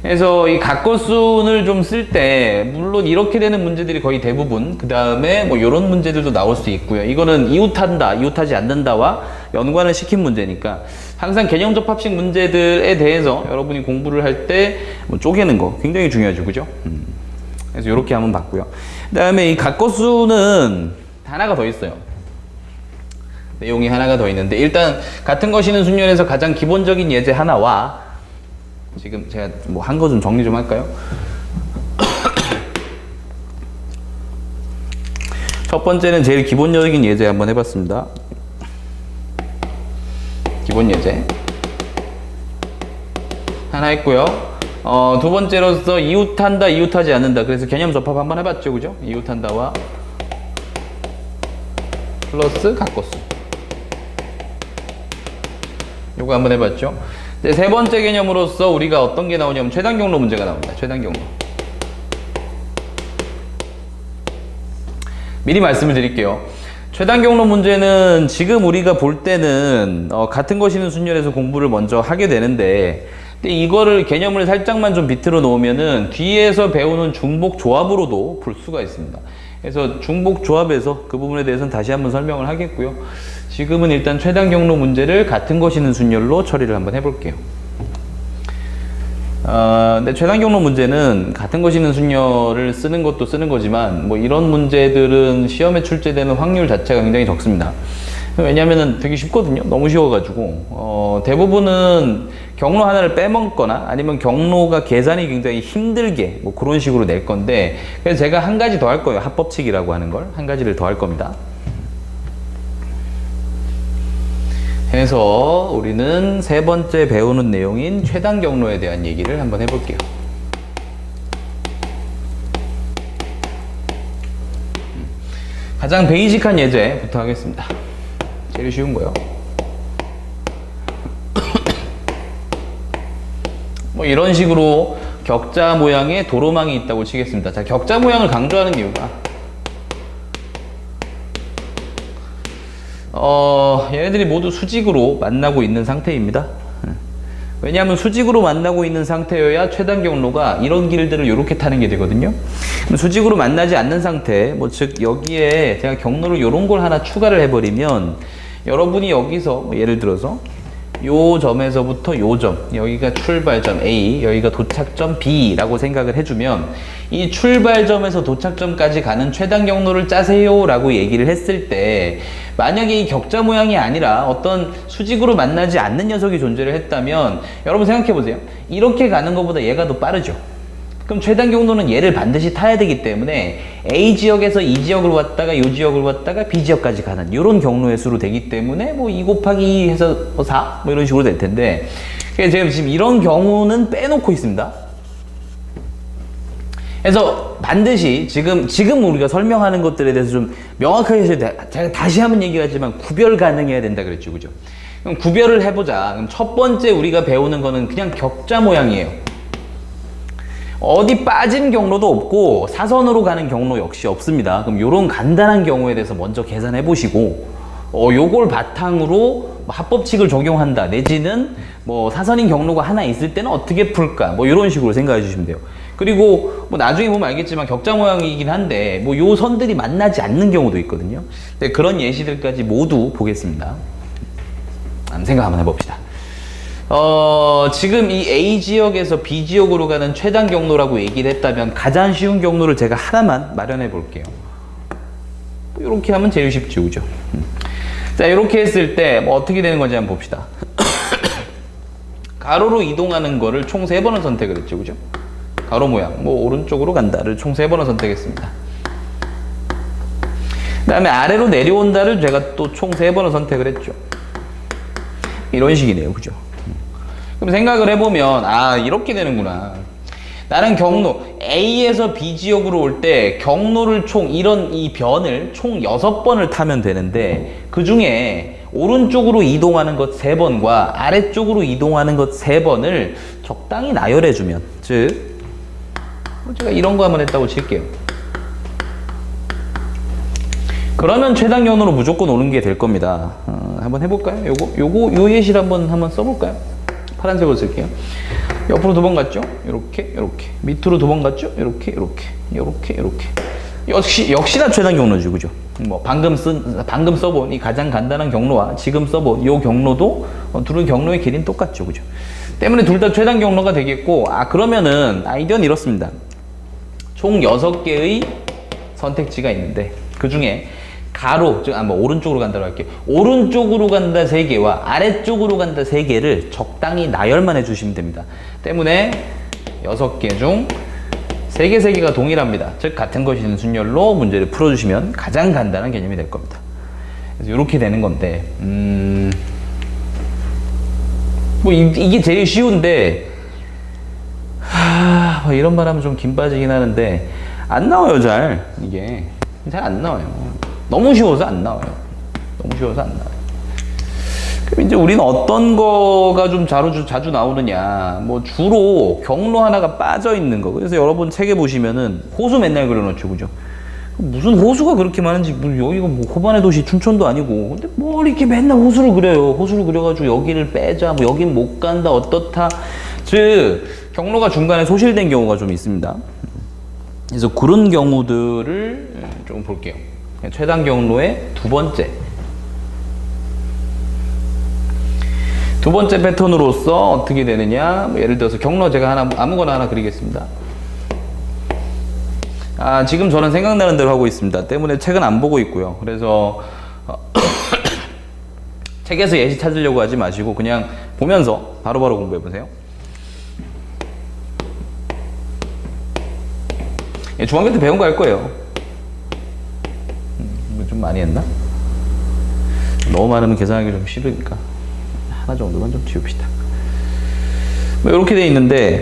그래서 이 각거순을 좀 쓸 때 물론 이렇게 되는 문제들이 거의 대부분, 그 다음에 뭐 이런 문제들도 나올 수 있고요. 이거는 이웃한다, 이웃하지 않는다와 연관을 시킨 문제니까 항상 개념 접합식 문제들에 대해서 여러분이 공부를 할 때 뭐 쪼개는 거 굉장히 중요하죠, 그죠? 그래서 이렇게 한번 봤고요. 그 다음에 이 각거수는 하나가 더 있어요. 내용이 하나가 더 있는데, 일단 같은 것이는 순열에서 가장 기본적인 예제 하나와, 지금 제가 뭐 한 거 좀 정리 좀 할까요? 첫 번째는 제일 기본적인 예제 한번 해봤습니다. 기본 예제 하나 했고요. 두 번째로서 이웃한다, 이웃하지 않는다. 그래서 개념 접합 한번 해봤죠, 그죠? 이웃한다와 플러스 각거수. 요거 한번 해봤죠. 이제 세 번째 개념으로서 우리가 어떤 게 나오냐면 최단 경로 문제가 나옵니다. 최단 경로. 미리 말씀을 드릴게요. 최단 경로 문제는 지금 우리가 볼 때는 같은 것이는 순열에서 공부를 먼저 하게 되는데, 근데 이거를 개념을 살짝만 좀 비틀어 놓으면은 뒤에서 배우는 중복 조합으로도 볼 수가 있습니다. 그래서 중복 조합에서 그 부분에 대해서는 다시 한번 설명을 하겠고요. 지금은 일단 최단 경로 문제를 같은 것이는 순열로 처리를 한번 해볼게요. 근데 최단 경로 문제는 같은 것이는 순열을 쓰는 것도 쓰는 거지만 뭐 이런 문제들은 시험에 출제되는 확률 자체가 굉장히 적습니다. 왜냐면은 되게 쉽거든요. 너무 쉬워가지고 대부분은 경로 하나를 빼먹거나 아니면 경로가 계산이 굉장히 힘들게 뭐 그런 식으로 낼 건데, 그래서 제가 한 가지 더 할 거예요. 합법칙이라고 하는 걸 한 가지를 더 할 겁니다. 해서 우리는 세 번째 배우는 내용인 최단 경로에 대한 얘기를 한번 해볼게요. 가장 베이직한 예제부터 하겠습니다. 제일 쉬운 거요. 뭐 이런 식으로 격자 모양의 도로망이 있다고 치겠습니다. 자, 격자 모양을 강조하는 이유가 얘네들이 모두 수직으로 만나고 있는 상태입니다. 왜냐하면 수직으로 만나고 있는 상태여야 최단 경로가 이런 길들을 이렇게 타는 게 되거든요. 수직으로 만나지 않는 상태, 뭐 즉 여기에 제가 경로를 이런 걸 하나 추가를 해버리면 여러분이 여기서 뭐 예를 들어서 요 점에서부터 요 점, 여기가 출발점 A, 여기가 도착점 B라고 생각을 해주면 이 출발점에서 도착점까지 가는 최단 경로를 짜세요 라고 얘기를 했을 때 만약에 이 격자 모양이 아니라 어떤 수직으로 만나지 않는 녀석이 존재를 했다면 여러분 생각해 보세요. 이렇게 가는 것보다 얘가 더 빠르죠. 그럼 최단 경로는 얘를 반드시 타야 되기 때문에 A 지역에서 E 지역으로 왔다가 이 지역으로 왔다가 B 지역까지 가는 이런 경로의 수로 되기 때문에 뭐 2 곱하기 2 해서 4 뭐 이런 식으로 될 텐데 제가 지금 이런 경우는 빼놓고 있습니다. 그래서 반드시 지금 우리가 설명하는 것들에 대해서 좀 명확하게 해서 제가 다시 한번 얘기하지만 구별 가능해야 된다 그랬죠, 그죠? 그럼 구별을 해보자. 그럼 첫 번째 우리가 배우는 거는 그냥 격자 모양이에요. 어디 빠진 경로도 없고 사선으로 가는 경로 역시 없습니다. 그럼 이런 간단한 경우에 대해서 먼저 계산해 보시고 요걸 바탕으로 합법칙을 적용한다 내지는 뭐 사선인 경로가 하나 있을 때는 어떻게 풀까 뭐 이런 식으로 생각해 주시면 돼요. 그리고 뭐 나중에 보면 알겠지만 격자 모양이긴 한데 뭐 요 선들이 만나지 않는 경우도 있거든요. 근데 그런 예시들까지 모두 보겠습니다. 한번 생각 한번 해봅시다. 지금 이 A 지역에서 B 지역으로 가는 최단 경로라고 얘기를 했다면 가장 쉬운 경로를 제가 하나만 마련해 볼게요. 이렇게 하면 제일 쉽죠, 그죠? 자, 이렇게 했을 때 뭐 어떻게 되는 건지 한번 봅시다. 가로로 이동하는 거를 총 3번을 선택을 했죠, 그죠? 가로 모양, 뭐 오른쪽으로 간다를 총 3번을 선택했습니다. 그 다음에 아래로 내려온다를 제가 또 총 3번을 선택을 했죠. 이런 식이네요, 그죠? 그럼 생각을 해보면 이렇게 되는구나. 나는 경로 A에서 B 지역으로 올 때 경로를 총 이 변을 총 6번을 타면 되는데 그 중에 오른쪽으로 이동하는 것 3번과 아래쪽으로 이동하는 것 3번을 적당히 나열해주면 즉 제가 이런 거 한번 했다고 칠게요. 그러면 최단 경로로 무조건 오는 게 될 겁니다. 한번 해볼까요? 요 예시를 한번 써볼까요? 파란색으로 쓸게요. 옆으로 2번 갔죠? 이렇게. 밑으로 2번 갔죠? 이렇게. 역시나 최단 경로죠, 그죠? 뭐 방금 써본 이 가장 간단한 경로와 지금 써본 이 경로도 둘의 경로의 길이는 똑같죠, 그죠? 때문에 둘 다 최단 경로가 되겠고, 그러면은 아이디어는 이렇습니다. 총 6개의 선택지가 있는데 그 중에 가로, 즉 오른쪽으로 간다고 할게요. 오른쪽으로 간다 3개와 아래쪽으로 간다 3개를 적당히 나열만 해주시면 됩니다. 때문에 6개 중 3개가 동일합니다. 즉 같은 것이는 순열로 문제를 풀어주시면 가장 간단한 개념이 될 겁니다. 그래서 이렇게 되는 건데 뭐 이게 제일 쉬운데 뭐 이런 말 하면 좀 긴 빠지긴 하는데 안 나와요. 이게 잘 안 나와요. 너무 쉬워서 안 나와요. 그럼 이제 우리는 어떤 거가 좀 자주 나오느냐. 뭐 주로 경로 하나가 빠져 있는 거. 그래서 여러분 책에 보시면은 호수 맨날 그려놓죠, 그죠? 무슨 호수가 그렇게 많은지, 여기가 뭐 호반의 도시 춘천도 아니고. 근데 뭐 이렇게 맨날 호수를 그려요. 호수를 그려가지고 여기를 빼자, 뭐 여긴 못 간다, 어떻다. 즉, 경로가 중간에 소실된 경우가 좀 있습니다. 그래서 그런 경우들을 좀 볼게요. 최단 경로의 두 번째 패턴으로서 어떻게 되느냐. 예를 들어서 경로 제가 아무거나 하나 그리겠습니다. 지금 저는 생각나는 대로 하고 있습니다. 때문에 책은 안 보고 있고요. 그래서 책에서 예시 찾으려고 하지 마시고 그냥 보면서 바로바로 공부해 보세요. 중학교 때 배운 거 할 거예요. 좀 많이 했나? 너무 많으면 계산하기 좀 싫으니까 하나 정도만 좀 지웁시다. 뭐 이렇게 돼 있는데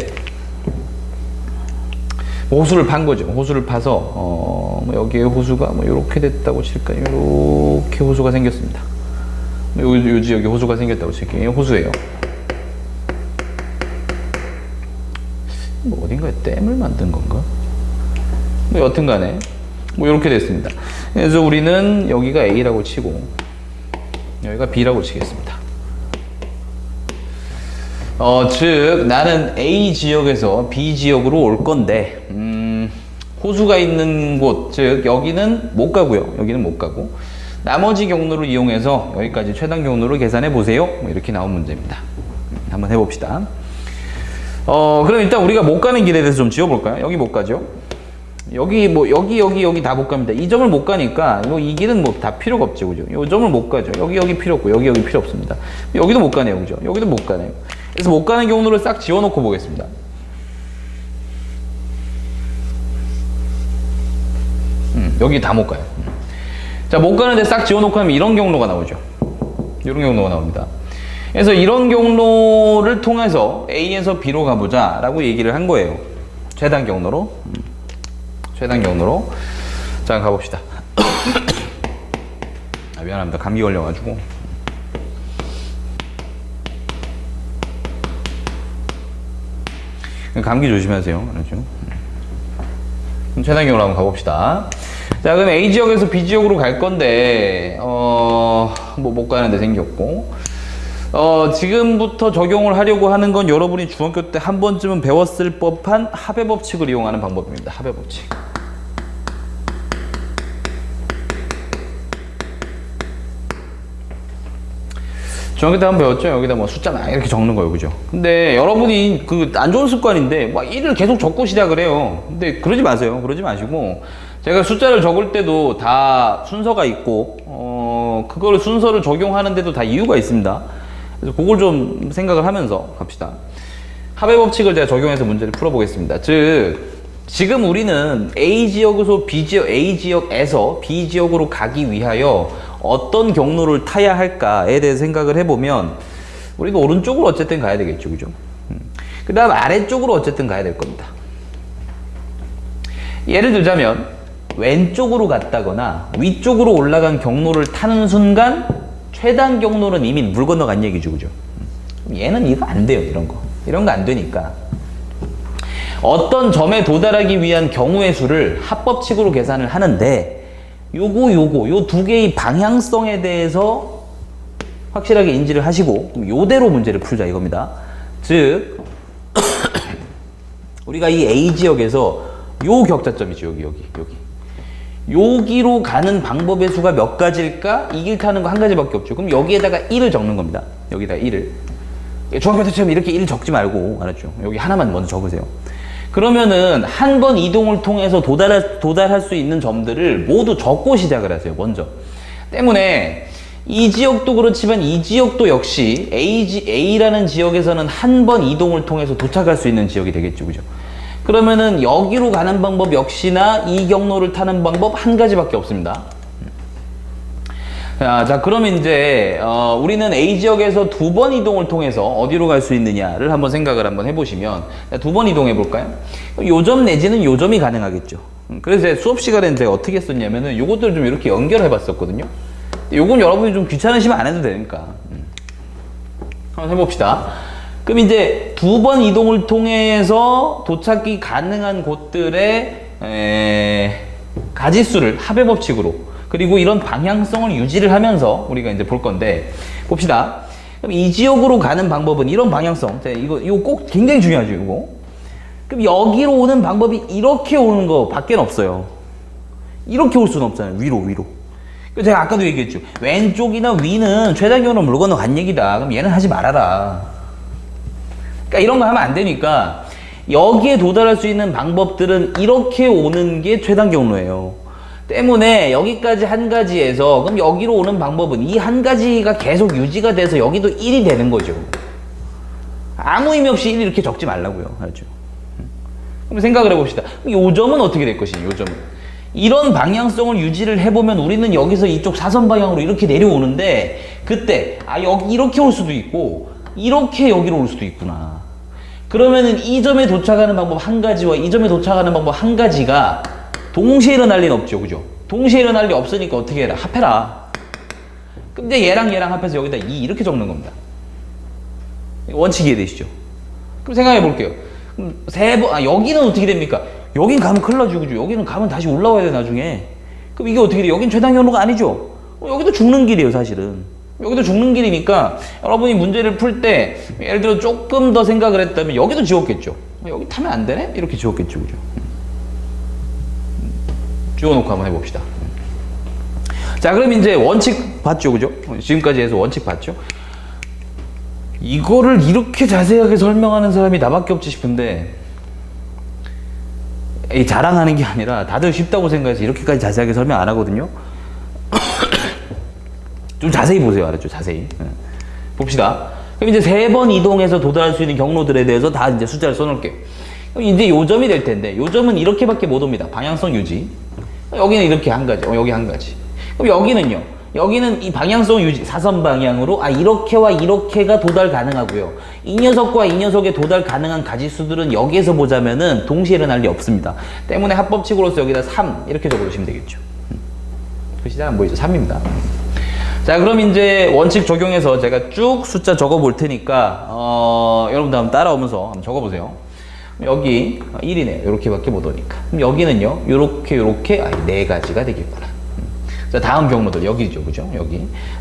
호수를 판 거죠. 호수를 파서 뭐 여기에 호수가 뭐 이렇게 됐다고 칠까요? 이렇게 호수가 생겼습니다. 요 지역에 호수가 생겼다고 칠게요. 호수예요. 뭐 어딘가에 댐을 만든 건가? 뭐 여튼간에 뭐 이렇게 됐습니다. 그래서 우리는 여기가 A라고 치고 여기가 B라고 치겠습니다. 즉 나는 A 지역에서 B 지역으로 올 건데 호수가 있는 곳, 즉 여기는 못 가고요. 여기는 못 가고 나머지 경로를 이용해서 여기까지 최단 경로를 계산해 보세요. 뭐 이렇게 나온 문제입니다. 한번 해봅시다. 그럼 일단 우리가 못 가는 길에 대해서 좀 지워볼까요? 여기 못 가죠? 여기 여기 다 못 갑니다. 이 점을 못 가니까 이 길은 뭐 다 필요가 없죠, 그죠? 이 점을 못 가죠. 여기 필요 없고 여기 필요 없습니다. 여기도 못 가네요, 그죠? 여기도 못 가네요. 그래서 못 가는 경로를 싹 지워놓고 보겠습니다. 여기 다 못 가요. 자, 못 가는데 싹 지워놓고 하면 이런 경로가 나오죠. 이런 경로가 나옵니다. 그래서 이런 경로를 통해서 A에서 B로 가보자 라고 얘기를 한 거예요. 최단 경로로. 최단 경로로. 자, 가봅시다. 미안합니다. 감기 걸려가지고. 감기 조심하세요. 그렇죠? 최단 경로로 한번 가봅시다. 자, 그럼 A 지역에서 B 지역으로 갈 건데, 뭐 못 가는 데 생겼고, 지금부터 적용을 하려고 하는 건 여러분이 중학교 때 한 번쯤은 배웠을 법한 합의 법칙을 이용하는 방법입니다. 합의 법칙. 중학교 때 한번 배웠죠? 여기다 뭐 숫자 막 이렇게 적는 거예요, 그죠? 근데 여러분이 그 안 좋은 습관인데 막 1을 계속 적고 시작을 해요. 근데 그러지 마세요. 그러지 마시고 제가 숫자를 적을 때도 다 순서가 있고 그걸 순서를 적용하는데도 다 이유가 있습니다. 그래서 그걸 좀 생각을 하면서 갑시다. 합의 법칙을 제가 적용해서 문제를 풀어보겠습니다. 즉 지금 우리는 A 지역에서 B 지역으로 가기 위하여 어떤 경로를 타야 할까에 대해 생각을 해보면 우리가 오른쪽으로 어쨌든 가야 되겠죠, 그죠? 그 다음 아래쪽으로 어쨌든 가야 될 겁니다. 예를 들자면 왼쪽으로 갔다거나 위쪽으로 올라간 경로를 타는 순간 최단 경로는 이미 물 건너간 얘기죠, 그죠? 얘는 이거 안 돼요, 이런 거 안 되니까 어떤 점에 도달하기 위한 경우의 수를 합법칙으로 계산을 하는데 요 두 개의 방향성에 대해서 확실하게 인지를 하시고 요대로 문제를 풀자 이겁니다. 즉 우리가 이 A 지역에서 요 격자점이죠, 여기로 가는 방법의 수가 몇 가지일까? 이 길 타는 거 한 가지밖에 없죠. 그럼 여기에다가 1을 적는 겁니다. 여기다가 1을. 중학교 때처럼 이렇게 1 적지 말고, 알았죠? 여기 하나만 먼저 적으세요. 그러면은 한 번 이동을 통해서 도달할 수 있는 점들을 모두 적고 시작을 하세요, 먼저. 때문에 이 지역도 그렇지만 이 지역도 역시 A라는 지역에서는 한 번 이동을 통해서 도착할 수 있는 지역이 되겠죠, 그죠? 그러면은 여기로 가는 방법 역시나 이 경로를 타는 방법 한 가지밖에 없습니다. 자, 그러면 이제 우리는 A 지역에서 두 번 이동을 통해서 어디로 갈 수 있느냐를 한번 생각을 한번 해보시면 두 번 이동해 볼까요? 요 점 내지는 요 점이 가능하겠죠. 그래서 제가 수업 시간에 제가 어떻게 했었냐면은 요것들을 좀 이렇게 연결해 봤었거든요. 요건 여러분이 좀 귀찮으시면 안 해도 되니까 한번 해봅시다. 그럼 이제 두 번 이동을 통해서 도착이 가능한 곳들의 가지수를 합의 법칙으로 그리고 이런 방향성을 유지를 하면서 우리가 이제 볼 건데 봅시다. 그럼 이 지역으로 가는 방법은 이런 방향성. 이거 꼭 굉장히 중요하죠, 이거. 그럼 여기로 오는 방법이 이렇게 오는 거 밖에는 없어요. 이렇게 올 수는 없잖아요, 위로. 제가 아까도 얘기했죠. 왼쪽이나 위는 최단 경로로 물 건너 간 얘기다. 그럼 얘는 하지 말아라. 그러니까 이런 거 하면 안 되니까 여기에 도달할 수 있는 방법들은 이렇게 오는 게 최단 경로예요. 때문에 여기까지 한 가지에서 그럼 여기로 오는 방법은 이 한 가지가 계속 유지가 돼서 여기도 1이 되는 거죠. 아무 의미 없이 1 이렇게 적지 말라고요. 알죠? 그럼 생각을 해봅시다. 요 점은 어떻게 될 것이냐, 요 점은. 이런 방향성을 유지를 해보면 우리는 여기서 이쪽 사선 방향으로 이렇게 내려오는데 그때 여기 이렇게 올 수도 있고 이렇게 여기로 올 수도 있구나. 그러면은 이 점에 도착하는 방법 한 가지와 이 점에 도착하는 방법 한 가지가 동시에 일어날 리는 없죠, 그죠? 동시에 일어날 리 없으니까 어떻게 해라? 합해라. 근데 얘랑 합해서 여기다 2 이렇게 적는 겁니다. 원칙 이해되시죠? 그럼 생각해 볼게요. 그럼 여기는 어떻게 됩니까? 여긴 가면 큰일 나죠, 그죠? 여기는 가면 다시 올라와야 돼, 나중에. 그럼 이게 어떻게 돼? 여긴 최단 경로가 아니죠? 여기도 죽는 길이에요, 사실은. 여기도 죽는 길이니까 여러분이 문제를 풀 때 예를 들어 조금 더 생각을 했다면 여기도 지웠겠죠. 여기 타면 안 되네? 이렇게 지웠겠죠, 그죠? 지워놓고 한번 해봅시다. 자, 그럼 이제 원칙 봤죠, 그죠? 지금까지 해서 원칙 봤죠? 이거를 이렇게 자세하게 설명하는 사람이 나밖에 없지 싶은데, 이 자랑하는 게 아니라 다들 쉽다고 생각해서 이렇게까지 자세하게 설명 안 하거든요. 좀 자세히 보세요, 알았죠? 자세히. 봅시다. 그럼 이제 3번 이동해서 도달할 수 있는 경로들에 대해서 다 이제 숫자를 써놓을게요. 그럼 이제 요점이 될 텐데, 요점은 이렇게밖에 못 옵니다. 방향성 유지. 여기는 이렇게 한 가지, 여기 한 가지. 그럼 여기는요? 여기는 이 방향성 유지, 사선 방향으로, 이렇게와 이렇게가 도달 가능하고요. 이 녀석과 이 녀석의 도달 가능한 가지수들은 여기에서 보자면은 동시에 일어날 리 없습니다. 때문에 합법칙으로서 여기다 3, 이렇게 적어주시면 되겠죠. 글씨가 안 보이죠? 3입니다. 자, 그럼 이제 원칙 적용해서 제가 쭉 숫자 적어 볼 테니까, 여러분들 한번 따라오면서 한번 적어 보세요. 여기 1이네요. 이렇게밖에 못 오니까. 그럼 여기는요, 요렇게 4가지가 되겠구나. 자, 다음 경로들 여기죠, 그죠?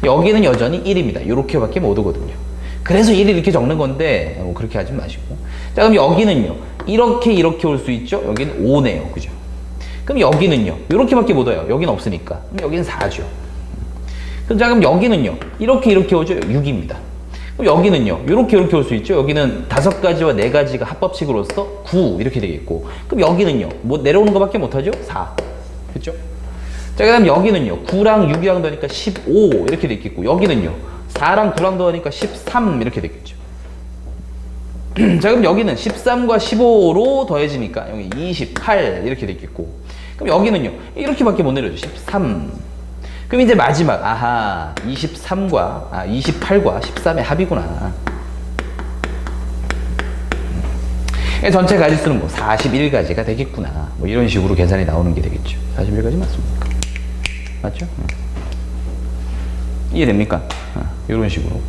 여기는 여전히 1입니다. 요렇게밖에 못 오거든요. 그래서 1을 이렇게 적는 건데 그렇게 하지 마시고. 자, 그럼 여기는요, 이렇게 올 수 있죠? 여기는 5네요, 그죠? 그럼 여기는요, 요렇게밖에 못 와요. 여기는 없으니까. 그럼 여기는 4죠. 그럼 여기는요, 이렇게 오죠? 6입니다. 그럼 여기는요, 요렇게 올 수 있죠? 여기는 5가지와 4가지가 합법칙으로서 9 이렇게 되겠고. 그럼 여기는요, 뭐 내려오는 것밖에 못하죠? 4. 그렇죠? 자, 그 다음 여기는요, 9랑 6이랑 더하니까 15 이렇게 되겠고, 여기는요, 4랑 9랑 더하니까 13 이렇게 되겠죠. 자, 그럼 여기는 13과 15로 더해지니까 여기 28 이렇게 되겠고, 그럼 여기는요, 이렇게밖에 못 내려줘. 13. 그럼 이제 마지막, 28과 13의 합이구나. 전체 가지수는 뭐 41가지가 되겠구나. 뭐 이런 식으로 계산이 나오는 게 되겠죠. 41가지 맞습니까? 맞죠? 이해됩니까? 이런 식으로.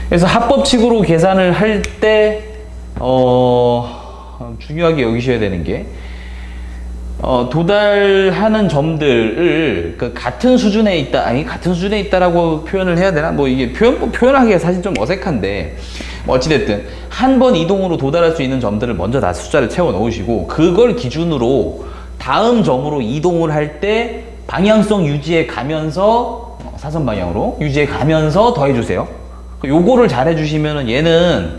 그래서 합법칙으로 계산을 할 때, 중요하게 여기셔야 되는 게, 도달하는 점들을 같은 수준에 있다, 같은 수준에 있다라고 표현을 해야 되나? 뭐 이게 표현하기가 사실 좀 어색한데, 뭐 어찌됐든, 한 번 이동으로 도달할 수 있는 점들을 먼저 다 숫자를 채워 넣으시고, 그걸 기준으로 다음 점으로 이동을 할 때, 방향성 유지해 가면서 사선 방향으로 유지해 가면서 더해 주세요. 요거를 잘 해주시면은 얘는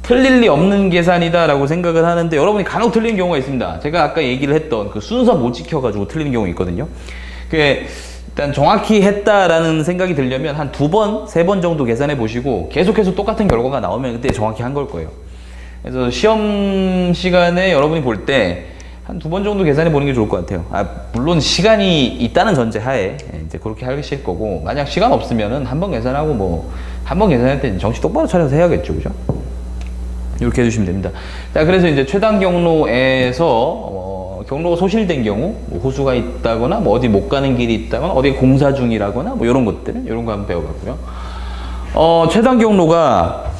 틀릴 리 없는 계산이다라고 생각을 하는데, 여러분이 간혹 틀리는 경우가 있습니다. 제가 아까 얘기를 했던 그 순서 못 지켜가지고 틀리는 경우 있거든요. 그게 일단 정확히 했다라는 생각이 들려면 한 2번, 3번 정도 계산해 보시고 계속해서 똑같은 결과가 나오면 그때 정확히 한 걸 거예요. 그래서 시험 시간에 여러분이 볼 때 한 2번 정도 계산해 보는 게 좋을 것 같아요. 물론 시간이 있다는 전제 하에 이제 그렇게 하실 거고, 만약 시간 없으면은 한 번 계산하고 뭐 한 번 계산할 때 정신 똑바로 차려서 해야겠죠, 그죠? 이렇게 해주시면 됩니다. 자, 그래서 이제 최단 경로에서 경로가 소실된 경우, 뭐 호수가 있다거나, 뭐 어디 못 가는 길이 있다거나, 어디 공사 중이라거나, 뭐 이런 것들, 이런 거 한번 배워봤고요. 최단 경로가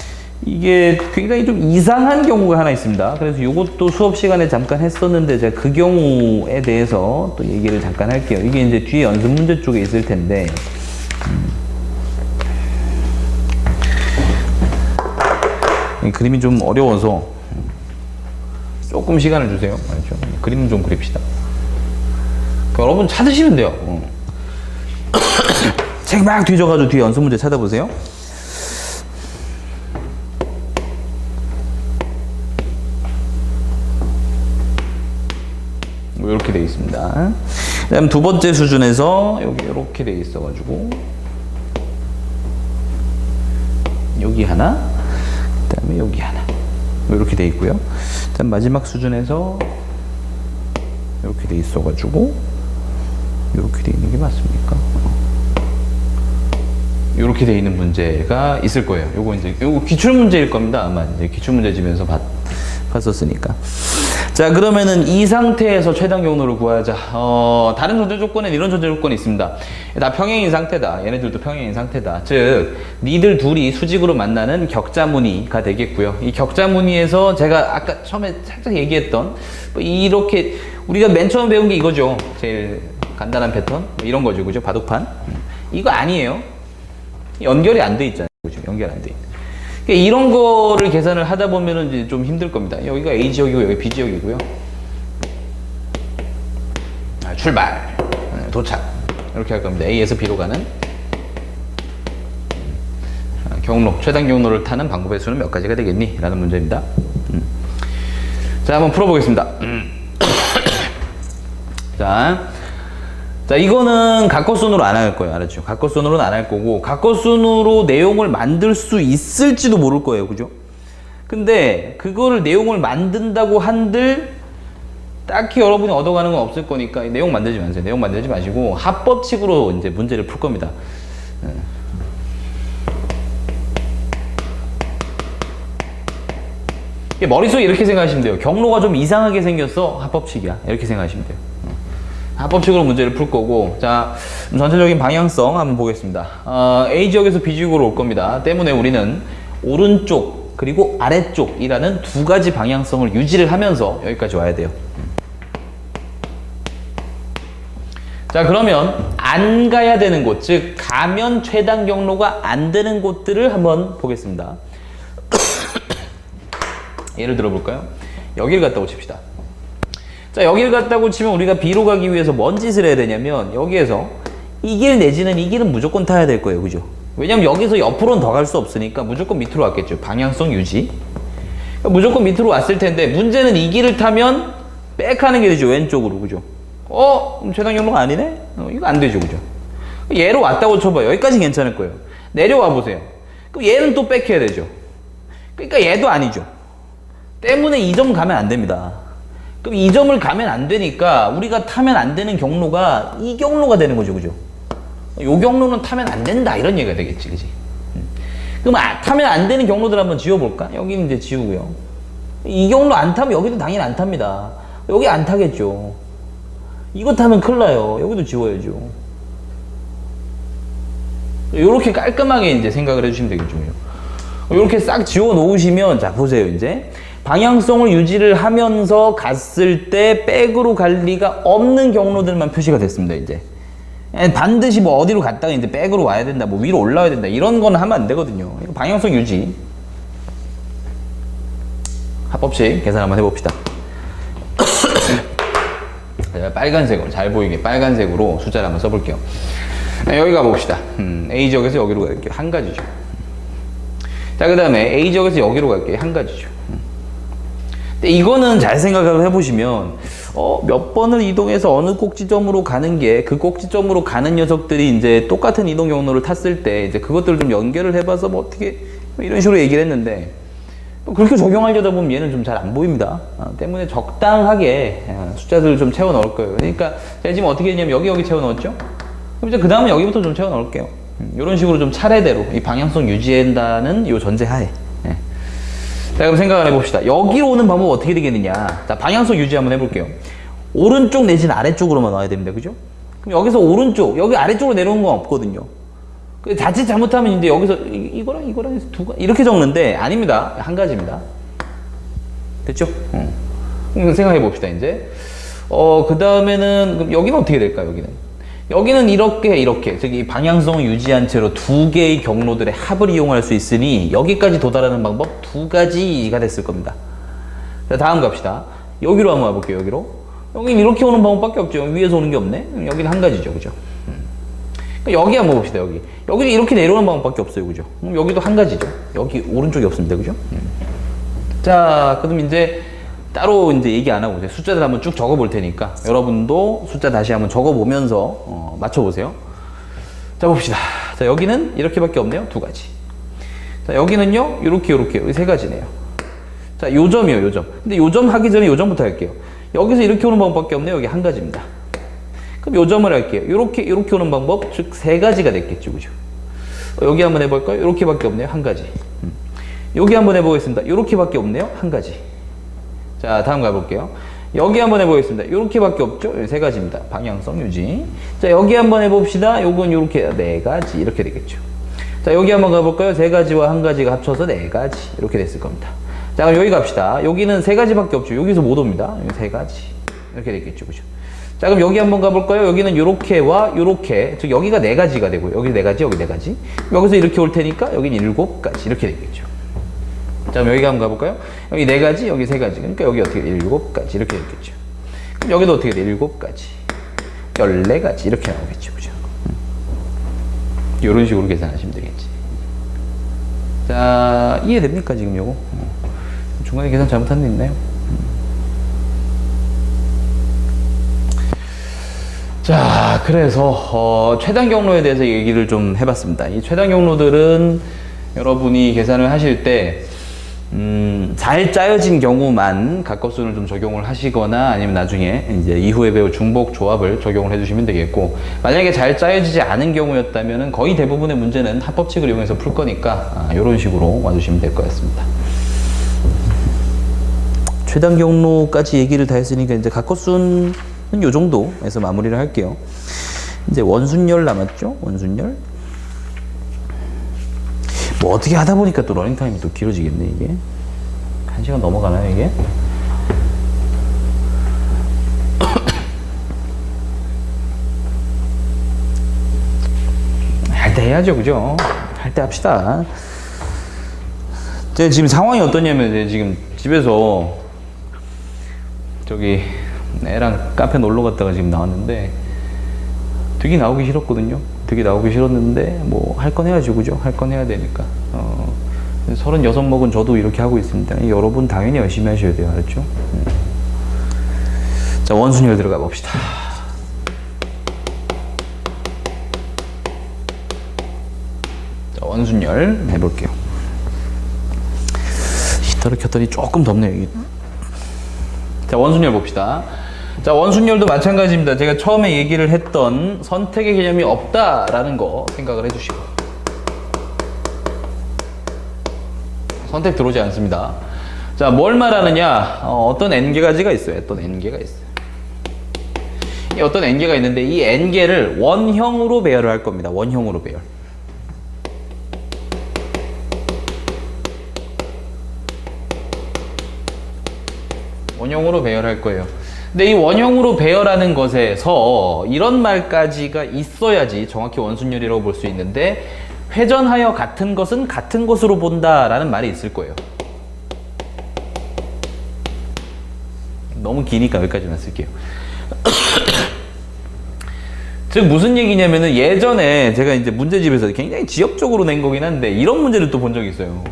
이게 굉장히 좀 이상한 경우가 하나 있습니다. 그래서 이것도 수업 시간에 잠깐 했었는데, 제가 그 경우에 대해서 또 얘기를 잠깐 할게요. 이게 이제 뒤에 연습 문제 쪽에 있을 텐데, 이 그림이 좀 어려워서 조금 시간을 주세요. 알죠? 그림 좀 그립시다. 여러분 찾으시면 돼요. 책 막 뒤져가지고 뒤에 연습 문제 찾아보세요. 이렇게 되어 있습니다. 그 다음 2번째 수준에서 여기 이렇게 되어 있어가지고 여기 하나, 그 다음에 여기 하나, 이렇게 되어 있고요. 그 다음 마지막 수준에서 이렇게 되어 있어가지고 이렇게 되어 있는 게 맞습니까? 이렇게 되어 있는 문제가 있을 거예요. 요거 기출 문제일 겁니다. 아마 이제 기출 문제집에서 봤었으니까. 자, 그러면은 이 상태에서 최단 경로를 구하자. 다른 존재 조건엔 이런 존재 조건이 있습니다. 다 평행인 상태다. 얘네들도 평행인 상태다. 즉, 니들 둘이 수직으로 만나는 격자무늬가 되겠고요. 이 격자무늬에서 제가 아까 처음에 살짝 얘기했던 이렇게 우리가 맨 처음 배운 게 이거죠. 제일 간단한 패턴, 뭐 이런 거죠, 그죠? 바둑판. 이거 아니에요. 연결이 안 돼 있잖아요, 그죠? 연결 안 돼 있. 그러니까 이런 거를 계산을 하다 보면은 이제 좀 힘들 겁니다. 여기가 A 지역이고 여기 B 지역이고요. 출발, 도착 이렇게 할 겁니다. A에서 B로 가는 경로, 최단 경로를 타는 방법의 수는 몇 가지가 되겠니? 라는 문제입니다. 자, 한번 풀어보겠습니다. 자, 이거는 각거순으로 안 할 거예요. 알았죠? 각거순으로는 안 할 거고, 각거순으로 내용을 만들 수 있을지도 모를 거예요. 그죠? 근데, 그거를 내용을 만든다고 한들, 딱히 여러분이 얻어가는 건 없을 거니까, 내용 만들지 마세요. 내용 만들지 마시고, 합법칙으로 이제 문제를 풀 겁니다. 머릿속에 이렇게 생각하시면 돼요. 경로가 좀 이상하게 생겼어. 합법칙이야. 이렇게 생각하시면 돼요. 합법칙으로 문제를 풀 거고, 자, 전체적인 방향성 한번 보겠습니다. A 지역에서 B 지역으로 올 겁니다. 때문에 우리는 오른쪽 그리고 아래쪽이라는 두 가지 방향성을 유지를 하면서 여기까지 와야 돼요. 자, 그러면 안 가야 되는 곳, 즉 가면 최단 경로가 안 되는 곳들을 한번 보겠습니다. 예를 들어 볼까요? 여기를 갔다고 칩시다. 자, 여기를 갔다고 치면 우리가 B로 가기 위해서 뭔 짓을 해야 되냐면, 여기에서 이 길 내지는 이 길은 무조건 타야 될 거예요. 그죠? 왜냐면 여기서 옆으로는 더 갈 수 없으니까 무조건 밑으로 왔겠죠. 방향성 유지. 그러니까 무조건 밑으로 왔을 텐데, 문제는 이 길을 타면 백하는 게 되죠. 왼쪽으로. 그죠? 그럼 최단 경로가 아니네? 이거 안 되죠. 그죠? 얘로 왔다고 쳐봐요. 여기까지 괜찮을 거예요. 내려와 보세요. 그럼 얘는 또 백해야 되죠. 그러니까 얘도 아니죠. 때문에 이 점 가면 안 됩니다. 그럼 이 점을 가면 안 되니까 우리가 타면 안 되는 경로가 이 경로가 되는 거죠. 그죠? 요 경로는 타면 안 된다. 이런 얘기가 되겠지. 그지? 그럼 타면 안 되는 경로들 한번 지워볼까? 여기는 이제 지우고요. 이 경로 안 타면 여기도 당연히 안 탑니다. 여기 안 타겠죠. 이거 타면 큰일 나요. 여기도 지워야죠. 요렇게 깔끔하게 이제 생각을 해주시면 되겠죠. 요렇게 싹 지워 놓으시면, 자, 보세요. 이제 방향성을 유지를 하면서 갔을 때 백으로 갈 리가 없는 경로들만 표시가 됐습니다. 이제 반드시 뭐 어디로 갔다가 이제 백으로 와야 된다, 뭐 위로 올라와야 된다, 이런 거는 하면 안 되거든요. 방향성 유지. 합법식 계산 한번 해봅시다. 빨간색으로 잘 보이게 빨간색으로 숫자를 한번 써볼게요. 여기 가봅시다. A 지역에서 여기로 갈게요. 한 가지죠. 자, 그 다음에 A 지역에서 여기로 갈게요. 한 가지죠. 근데 이거는 잘 생각을 해보시면, 몇 번을 이동해서 어느 꼭지점으로 가는 게, 그 꼭지점으로 가는 녀석들이 이제 똑같은 이동 경로를 탔을 때, 이제 그것들을 좀 연결을 해봐서 뭐 어떻게, 이런 식으로 얘기를 했는데, 그렇게 적용하려다 보면 얘는 좀 잘 안 보입니다. 때문에 적당하게 숫자들을 좀 채워 넣을 거예요. 그러니까 제가 지금 어떻게 했냐면 여기 채워 넣었죠? 그럼 이제 그 다음에 여기부터 좀 채워 넣을게요. 이런 식으로 좀 차례대로 이 방향성 유지한다는 요 전제하에. 자, 그럼 생각을 해봅시다. 여기로 오는 방법 어떻게 되겠느냐. 자, 방향성 유지 한번 해볼게요. 오른쪽 내지는 아래쪽으로만 와야 됩니다. 그죠? 그럼 여기서 오른쪽, 여기 아래쪽으로 내려오는 건 없거든요. 자칫 잘못하면 이제 여기서 이거랑 두 가지 이렇게 적는데, 아닙니다. 한 가지입니다. 됐죠? 생각해 봅시다. 이제 그 다음에는 그럼 여기는 어떻게 될까요? 여기는 이렇게 저기 방향성을 유지한 채로 두 개의 경로들의 합을 이용할 수 있으니 여기까지 도달하는 방법 두 가지가 됐을 겁니다. 자, 다음 갑시다. 여기로 한번 와볼게요. 여기는 이렇게 오는 방법밖에 없죠. 위에서 오는 게 없네. 여기는 한 가지죠. 그죠? 여기 한번 봅시다. 여기는 이렇게 내려오는 방법밖에 없어요. 그죠? 여기도 한 가지죠. 여기 오른쪽이 없습니다. 그죠? 자, 그럼 이제 따로 이제 얘기 안 하고 숫자들 한번 쭉 적어 볼 테니까 여러분도 숫자 다시 한번 적어 보면서 맞춰보세요. 자, 봅시다. 자, 여기는 이렇게밖에 없네요. 두 가지. 자, 여기는요. 이렇게 여기 세 가지네요. 자, 요점이요. 요점. 근데 요점 하기 전에 요점부터 할게요. 여기서 이렇게 오는 방법밖에 없네요. 여기 한 가지입니다. 그럼 요점을 할게요. 이렇게 오는 방법, 즉 세 가지가 됐겠죠. 그죠? 여기 한번 해볼까요? 이렇게밖에 없네요. 한 가지. 여기 한번 해보겠습니다. 이렇게밖에 없네요. 한 가지. 자, 다음 가볼게요. 여기 한번 해보겠습니다. 이렇게밖에 없죠? 세 가지입니다. 방향성 유지. 자, 여기 한번 해봅시다. 요건 이렇게 네 가지. 이렇게 되겠죠. 자, 여기 한번 가볼까요? 세 가지와 한 가지가 합쳐서 네 가지. 이렇게 됐을 겁니다. 자, 그럼 여기 갑시다. 여기는 세 가지밖에 없죠. 여기서 못 옵니다. 여기 세 가지. 이렇게 되겠죠. 그죠? 자, 그럼 여기 한번 가볼까요? 여기는 요렇게와 요렇게. 즉, 여기가 네 가지가 되고요. 여기 네 가지, 여기 네 가지. 여기서 이렇게 올 테니까 여기는 일곱 가지. 이렇게 되겠죠. 자, 그럼 여기 한번 가볼까요? 여기 네 가지, 여기 세 가지. 그러니까 여기 어떻게 돼? 일곱 가지. 이렇게 되겠죠. 그럼 여기도 어떻게 돼? 일곱 가지. 14가지 이렇게 나오겠죠, 그죠? 이런 식으로 계산하시면 되겠지. 자, 이해됩니까 지금 요거? 중간에 계산 잘못한 데 있나요? 자, 그래서 최단 경로에 대해서 얘기를 좀 해봤습니다. 이 최단 경로들은 여러분이 계산을 하실 때 잘 짜여진 경우만 각급수를 좀 적용을 하시거나 아니면 나중에 이제 이후에 배울 중복 조합을 적용을 해주시면 되겠고, 만약에 잘 짜여지지 않은 경우였다면 거의 대부분의 문제는 합법칙을 이용해서 풀 거니까 이런 식으로 와주시면 될 것 같습니다. 최단 경로까지 얘기를 다 했으니까 이제 각급수는 요 정도에서 마무리를 할게요. 이제 원순열 남았죠? 원순열. 뭐 어떻게 하다 보니까 또 러닝타임이 또 길어지겠네, 이게. 1시간 넘어가나요, 이게? 할 때 해야죠, 그죠? 할 때 합시다. 제가 지금 상황이 어떠냐면, 지금 집에서 저기 애랑 카페 놀러 갔다가 지금 나왔는데 되게 나오기 싫었거든요. 되게 나오기 싫었는데 뭐 할 건 해야죠, 그죠? 할 건 해야 되니까. 36 먹은 저도 이렇게 하고 있습니다. 여러분 당연히 열심히 하셔야 돼요, 알았죠? 자, 원순열 들어가 봅시다. 자, 원순열 해볼게요. 히터를 켰더니 조금 덥네요, 여기. 자, 원순열 봅시다. 자, 원순열도 마찬가지입니다. 제가 처음에 얘기를 했던 선택의 개념이 없다라는 거 생각을 해주시고, 선택 들어오지 않습니다. 자, 뭘 말하느냐? 어떤 n개가지가 있어요. 어떤 n개가 있어요. 이 어떤 n개가 있는데 이 n개를 원형으로 배열을 할 겁니다. 원형으로 배열. 원형으로 배열할 거예요. 근데 이 원형으로 배열하는 것에서 이런 말까지가 있어야지 정확히 원순열이라고 볼 수 있는데, 회전하여 같은 것은 같은 것으로 본다라는 말이 있을 거예요. 너무 기니까 여기까지만 쓸게요. 즉 무슨 얘기냐면은, 예전에 제가 이제 문제집에서 굉장히 지역적으로 낸 거긴 한데 이런 문제를 또 본 적이 있어요.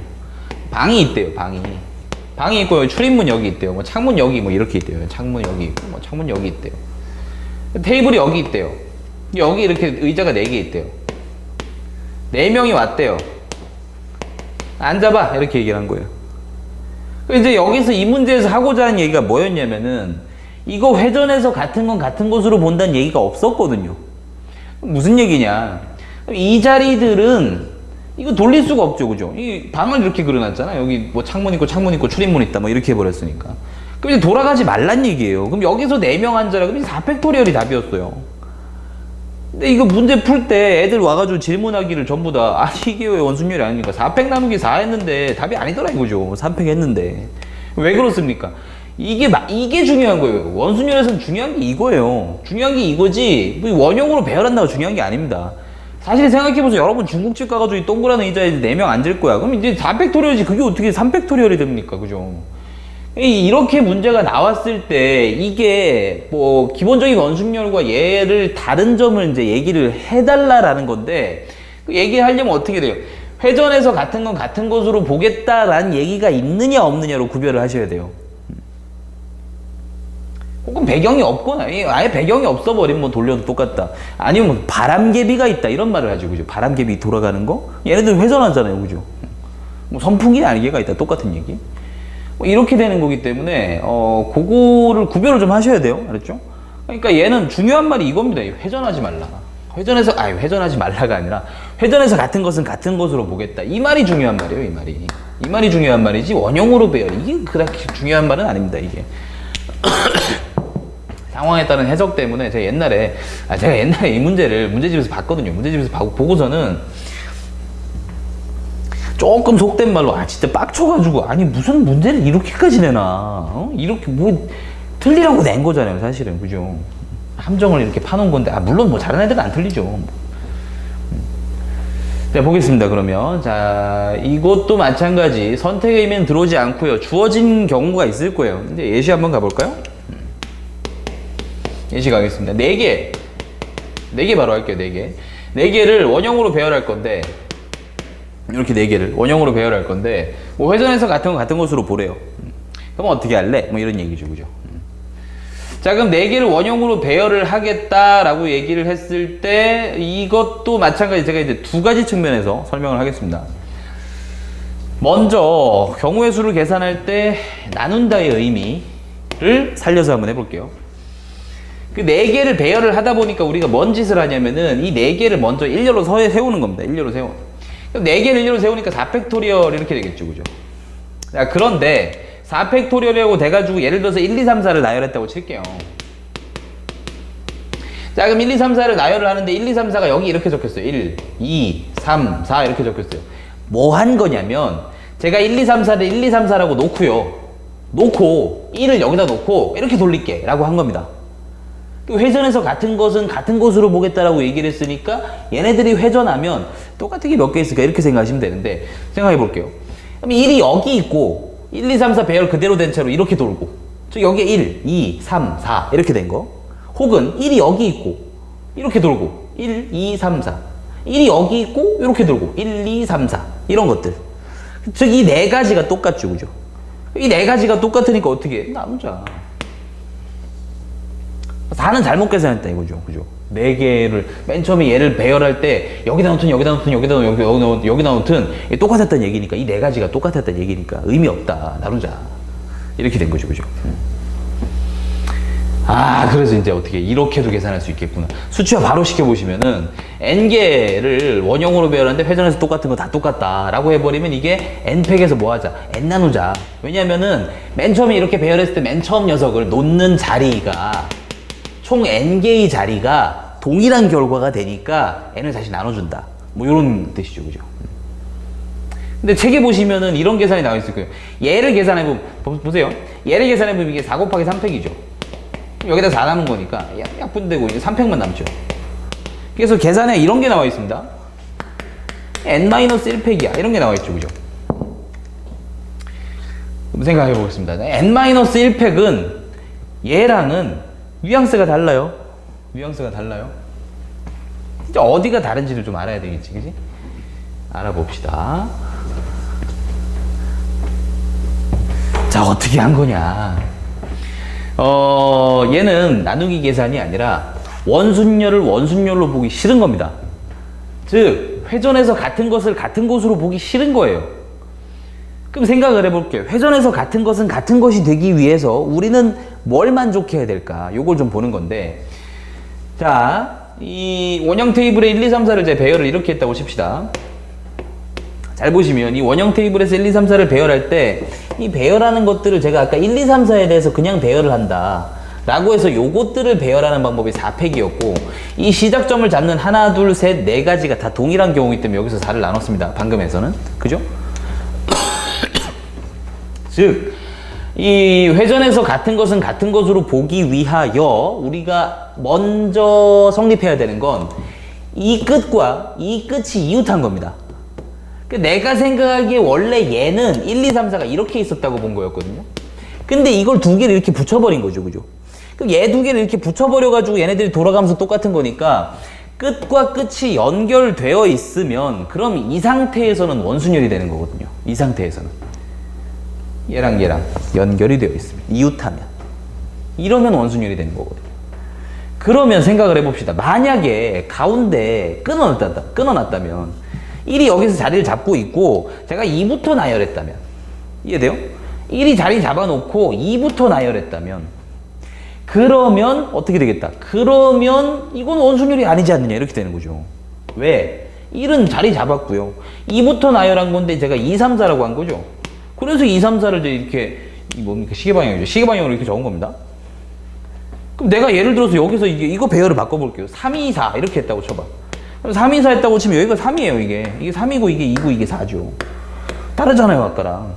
방이 있대요, 방이 있고 출입문 여기 있대요. 뭐 창문 여기 뭐 이렇게 있대요. 창문 여기 있고 뭐 창문 여기 있대요. 테이블이 여기 있대요. 여기 이렇게 의자가 4개 있대요. 4명이 왔대요. 앉아봐, 이렇게 얘기를 한 거예요. 이제 여기서 이 문제에서 하고자 하는 얘기가 뭐였냐면은, 이거 회전해서 같은 건 같은 것으로 본다는 얘기가 없었거든요. 무슨 얘기냐? 이 자리들은 이거 돌릴 수가 없죠, 그죠? 이 방을 이렇게 그려놨잖아. 여기 뭐 창문 있고 출입문 있다, 뭐 이렇게 해버렸으니까. 그럼 이제 돌아가지 말란 얘기예요. 그럼 여기서 4명 앉아라. 그럼 4팩토리얼이 답이었어요. 근데 이거 문제 풀 때 애들 와가지고 질문하기를 전부 다, 아니 이게 왜 원순열이 아닙니까? 4팩 나누기 4 했는데 답이 아니더라 이거죠. 3팩 했는데. 왜 그렇습니까? 이게 중요한 거예요. 원순열에서는 중요한 게 이거예요. 중요한 게 이거지, 뭐 원형으로 배열한다고 중요한 게 아닙니다. 사실 생각해보세요. 여러분 중국집 가가지고 이 동그란 의자에 4명 앉을 거야. 그럼 이제 4팩토리얼이지 그게 어떻게 3팩토리얼이 됩니까? 그죠? 이렇게 문제가 나왔을 때 이게 뭐 기본적인 원순열과 얘를 다른 점을 이제 얘기를 해달라라는 건데, 그 얘기하려면 어떻게 돼요? 회전해서 같은 건 같은 것으로 보겠다라는 얘기가 있느냐 없느냐로 구별을 하셔야 돼요. 혹은 배경이 없거나 아예 배경이 없어버리면 뭐 돌려도 똑같다. 아니면 뭐 바람개비가 있다 이런 말을 하죠, 그죠? 바람개비 돌아가는 거? 얘네들 회전하잖아요, 그죠? 뭐 선풍기 안개가 있다 똑같은 얘기. 뭐 이렇게 되는 거기 때문에 그거를 구별을 좀 하셔야 돼요, 알았죠? 그러니까 얘는 중요한 말이 이겁니다. 회전하지 말라. 회전하지 말라가 아니라 회전해서 같은 것은 같은 것으로 보겠다. 이 말이 중요한 말이에요, 이 말이 중요한 말이지 원형으로 배열 이게 그렇게 중요한 말은 아닙니다, 이게. 상황에 따른 해석 때문에 제가 옛날에 이 문제를 문제집에서 봤거든요. 문제집에서 보고서는 조금 속된 말로 진짜 빡쳐가지고, 아니 무슨 문제를 이렇게까지 내나, 이렇게 뭐 틀리라고 낸 거잖아요, 사실은, 그죠? 함정을 이렇게 파놓은 건데, 물론 뭐 다른 애들은 안 틀리죠. 자, 보겠습니다. 그러면 자, 이것도 마찬가지 선택의 의미는 들어오지 않고요, 주어진 경우가 있을 거예요. 이제 예시 한번 가볼까요? 예시 가겠습니다. 4개 4개 바로 할게요. 4개. 4개를 원형으로 배열할 건데 이렇게 4개를 원형으로 배열할 건데 뭐 회전에서 같은 거 같은 것으로 보래요. 그럼 어떻게 할래? 뭐 이런 얘기죠. 그죠? 자, 그럼 4개를 원형으로 배열을 하겠다라고 얘기를 했을 때 이것도 마찬가지 제가 이제 2가지 측면에서 설명을 하겠습니다. 먼저 경우의 수를 계산할 때 나눈다의 의미를 살려서 한번 해볼게요. 그 4개를 배열을 하다 보니까 우리가 뭔 짓을 하냐면은 이 4개를 먼저 일렬로 세우는 겁니다. 일렬로 세워. 그럼 4개를 일렬로 세우니까 4팩토리얼 이렇게 되겠죠. 그죠? 자, 그런데 4팩토리얼이라고 돼가지고 예를 들어서 1, 2, 3, 4를 나열했다고 칠게요. 자, 그럼 1, 2, 3, 4를 나열을 하는데 1, 2, 3, 4가 여기 이렇게 적혔어요. 1, 2, 3, 4 이렇게 적혔어요. 뭐 한 거냐면 제가 1, 2, 3, 4를 1, 2, 3, 4라고 놓고 1을 여기다 놓고 이렇게 돌릴게 라고 한 겁니다. 회전에서 같은 것은 같은 것으로 보겠다라고 얘기를 했으니까 얘네들이 회전하면 똑같은 게 몇 개 있을까 이렇게 생각하시면 되는데 생각해 볼게요. 그럼 1이 여기 있고 1, 2, 3, 4 배열 그대로 된 채로 이렇게 돌고 여기에 1, 2, 3, 4 이렇게 된 거, 혹은 1이 여기 있고 이렇게 돌고 1, 2, 3, 4 1이 여기 있고 이렇게 돌고 1, 2, 3, 4 이런 것들, 즉 이 4가지가 똑같죠. 그죠? 이 4가지가 똑같으니까 어떻게 해? 나누자. 4는 잘못 계산했다 이거죠. 그죠? 4개를 맨 처음에 얘를 배열할 때 여기다 놓든 여기다 놓든 여기다 놓든 똑같았다는 얘기니까 이 4가지가 똑같았다는 얘기니까 의미 없다. 나누자. 이렇게 된 거죠. 그죠? 아, 그래서 이제 어떻게 이렇게도 계산할 수 있겠구나. 수치화 바로 시켜보시면은 n개를 원형으로 배열하는데 회전에서 똑같은 거 다 똑같다 라고 해버리면 이게 n팩에서 뭐 하자? n 나누자. 왜냐면은 맨 처음에 이렇게 배열했을 때 맨 처음 녀석을 놓는 자리가 총 n개의 자리가 동일한 결과가 되니까 n을 다시 나눠준다. 뭐 이런 뜻이죠. 그죠? 근데 책에 보시면은 이런 계산이 나와 있을 거예요. 얘를 계산해보면, 보세요. 얘를 계산해보면 이게 4 곱하기 3팩이죠. 여기다 4 남은 거니까 약분되고 이제 3팩만 남죠. 그래서 계산에 이런 게 나와 있습니다. n-1팩이야. 이런 게 나와 있죠. 그죠? 생각해 보겠습니다. n-1팩은 얘랑은 뉘앙스가 달라요. 뉘앙스가 달라요. 진짜 어디가 다른지를 좀 알아야 되겠지, 그지? 알아봅시다. 자, 어떻게 한 거냐? 얘는 나누기 계산이 아니라 원순열을 원순열로 보기 싫은 겁니다. 즉, 회전에서 같은 것을 같은 것으로 보기 싫은 거예요. 그럼 생각을 해볼게요. 회전에서 같은 것은 같은 것이 되기 위해서 우리는 뭘 만족해야 될까? 요걸 좀 보는 건데, 자, 이 원형 테이블에 1, 2, 3, 4를 제 배열을 이렇게 했다고 칩시다. 잘 보시면 이 원형 테이블에서 1, 2, 3, 4를 배열할 때 이 배열하는 것들을 제가 아까 1, 2, 3, 4에 대해서 그냥 배열을 한다 라고 해서 요것들을 배열하는 방법이 4팩이었고, 이 시작점을 잡는 하나, 둘, 셋, 4가지가 다 동일한 경우이기 때문에 여기서 4를 나눴습니다. 방금에서는. 그죠? 즉, 이 회전에서 같은 것은 같은 것으로 보기 위하여 우리가 먼저 성립해야 되는 건 이 끝과 이 끝이 이웃한 겁니다. 내가 생각하기에 원래 얘는 1, 2, 3, 4가 이렇게 있었다고 본 거였거든요. 근데 이걸 2개를 이렇게 붙여버린 거죠. 그죠? 그럼 얘 2개를 이렇게 붙여버려가지고 얘네들이 돌아가면서 똑같은 거니까 끝과 끝이 연결되어 있으면 그럼 이 상태에서는 원순열이 되는 거거든요. 이 상태에서는. 얘랑 연결이 되어 있으면, 이웃하면. 이러면 원순열이 되는 거거든요. 그러면 생각을 해봅시다. 만약에 가운데 끊어놨다면 1이 여기서 자리를 잡고 있고 제가 2부터 나열했다면, 이해돼요? 1이 자리 잡아놓고 2부터 나열했다면, 그러면 어떻게 되겠다? 그러면 이건 원순열이 아니지 않느냐 이렇게 되는 거죠. 왜? 1은 자리 잡았고요. 2부터 나열한 건데 제가 2, 3, 4라고 한 거죠. 그래서 2, 3, 4를 이렇게 뭡니까? 시계방향이죠. 시계방향으로 이렇게 적은 겁니다. 그럼 내가 예를 들어서 여기서 이거 배열을 바꿔볼게요. 3, 2, 4 이렇게 했다고 쳐봐. 3, 2, 4 했다고 치면 여기가 3이에요. 이게 3이고 이게 2고 이게 4죠. 다르잖아요, 아까랑.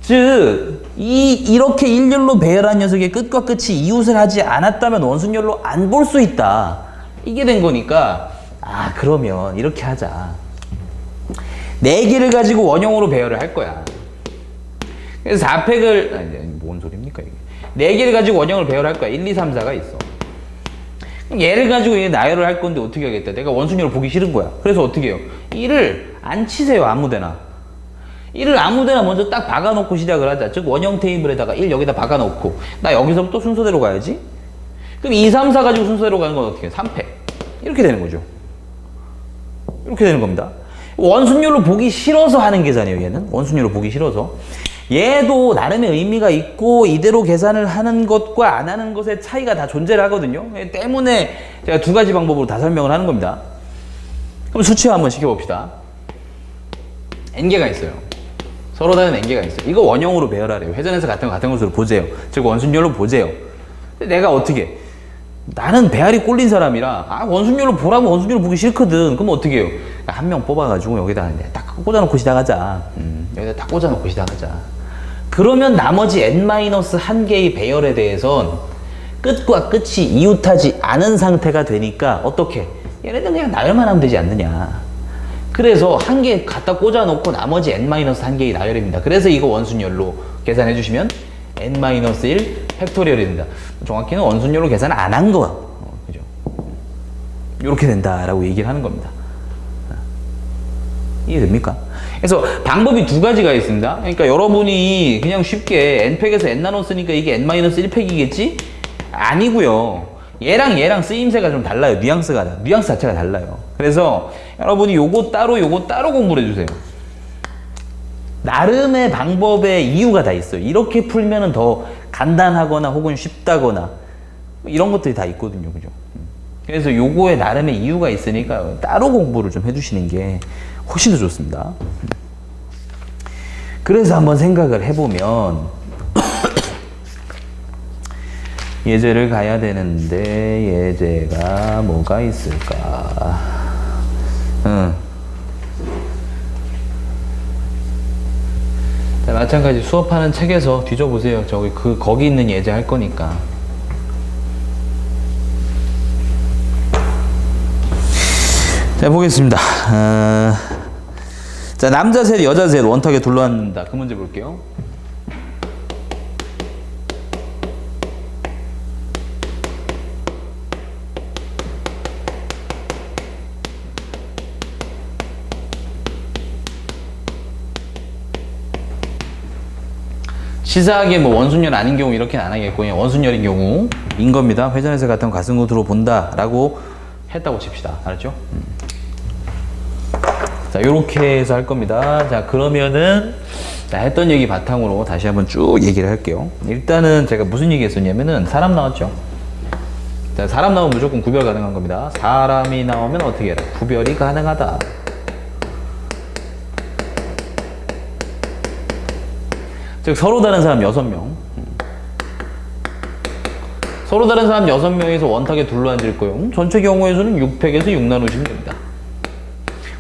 즉, 이렇게 일렬로 배열한 녀석의 끝과 끝이 이웃을 하지 않았다면 원순열로 안 볼 수 있다. 이게 된 거니까, 아, 그러면 이렇게 하자. 4개를 가지고 원형으로 배열을 할 거야. 그래서 4팩을, 아니, 뭔 소리입니까, 이게. 4개를 가지고 원형을 배열할 거야. 1, 2, 3, 4가 있어. 얘를 가지고 얘 나열을 할 건데 어떻게 하겠다. 내가 원순위로 보기 싫은 거야. 그래서 어떻게 해요? 1을 안 치세요. 아무데나. 1을 아무데나 먼저 딱 박아놓고 시작을 하자. 즉 원형 테이블에다가 1 여기다 박아놓고 나 여기서부터 순서대로 가야지. 그럼 2, 3, 4 가지고 순서대로 가는 건 어떻게 해? 3패. 이렇게 되는 거죠. 이렇게 되는 겁니다. 원순율로 보기 싫어서 하는 계산이에요. 얘는 원순율로 보기 싫어서. 얘도 나름의 의미가 있고 이대로 계산을 하는 것과 안 하는 것의 차이가 다 존재를 하거든요. 때문에 제가 두 가지 방법으로 다 설명을 하는 겁니다. 그럼 수치화 한번 시켜봅시다. n개가 있어요. 서로 다른 n개가 있어요. 이거 원형으로 배열하래요. 회전에서 같은 것으로 보세요. 즉 원순율로 보세요. 근데 내가 어떻게 나는 배알이 꼴린 사람이라 원순율로 보라면 원순율로 보기 싫거든. 그럼 어떻게 해요? 한 명 뽑아가지고 여기다 딱 꽂아놓고 시작하자. 여기다 딱 꽂아놓고 시작하자. 그러면 나머지 n-1개의 배열에 대해선 끝과 끝이 이웃하지 않은 상태가 되니까 어떻게? 얘네들 그냥 나열만 하면 되지 않느냐. 그래서 한 개 갖다 꽂아놓고 나머지 n-1개의 나열입니다. 그래서 이거 원순열로 계산해 주시면 n-1 팩토리얼이 된다. 정확히는 원순열로 계산 안 한 거. 그죠? 이렇게 된다라고 얘기를 하는 겁니다. 이해됩니까? 그래서 방법이 두 가지가 있습니다. 그러니까 여러분이 그냥 쉽게 n팩에서 n 나눴으니까 이게 n-1팩이겠지? 아니고요. 얘랑 쓰임새가 좀 달라요. 뉘앙스 자체가 달라요. 그래서 여러분이 요거 따로 공부를 해주세요. 나름의 방법의 이유가 다 있어요. 이렇게 풀면은 더 간단하거나 혹은 쉽다거나 이런 것들이 다 있거든요. 그죠? 그래서 요거에 나름의 이유가 있으니까 따로 공부를 좀 해주시는 게 훨씬 더 좋습니다. 그래서 한번 생각을 해보면 예제를 가야 되는데 예제가 뭐가 있을까? 자, 마찬가지 수업하는 책에서 뒤져보세요. 거기 있는 예제 할 거니까. 자, 보겠습니다. 자, 남자 셋, 여자 셋 원탁에 둘러앉는다. 그 문제 볼게요. 시사하게 뭐 원순열 아닌 경우 이렇게는 안 하겠고 그냥 원순열인 경우인 겁니다. 회전에서 같은 같은 곳으로 본다라고 했다고 칩시다. 알았죠? 자, 요렇게 해서 할 겁니다. 자, 그러면은 자, 했던 얘기 바탕으로 다시 한번 쭉 얘기를 할게요. 일단은 제가 무슨 얘기 했었냐면은 사람 나왔죠? 자, 사람 나오면 무조건 구별 가능한 겁니다. 사람이 나오면 어떻게 해라? 구별이 가능하다. 즉 서로 다른 사람 6명. 서로 다른 사람 6명에서 원탁에 둘러앉을 거예요. 전체 경우에서는 6팩에서 6 나누시면 됩니다.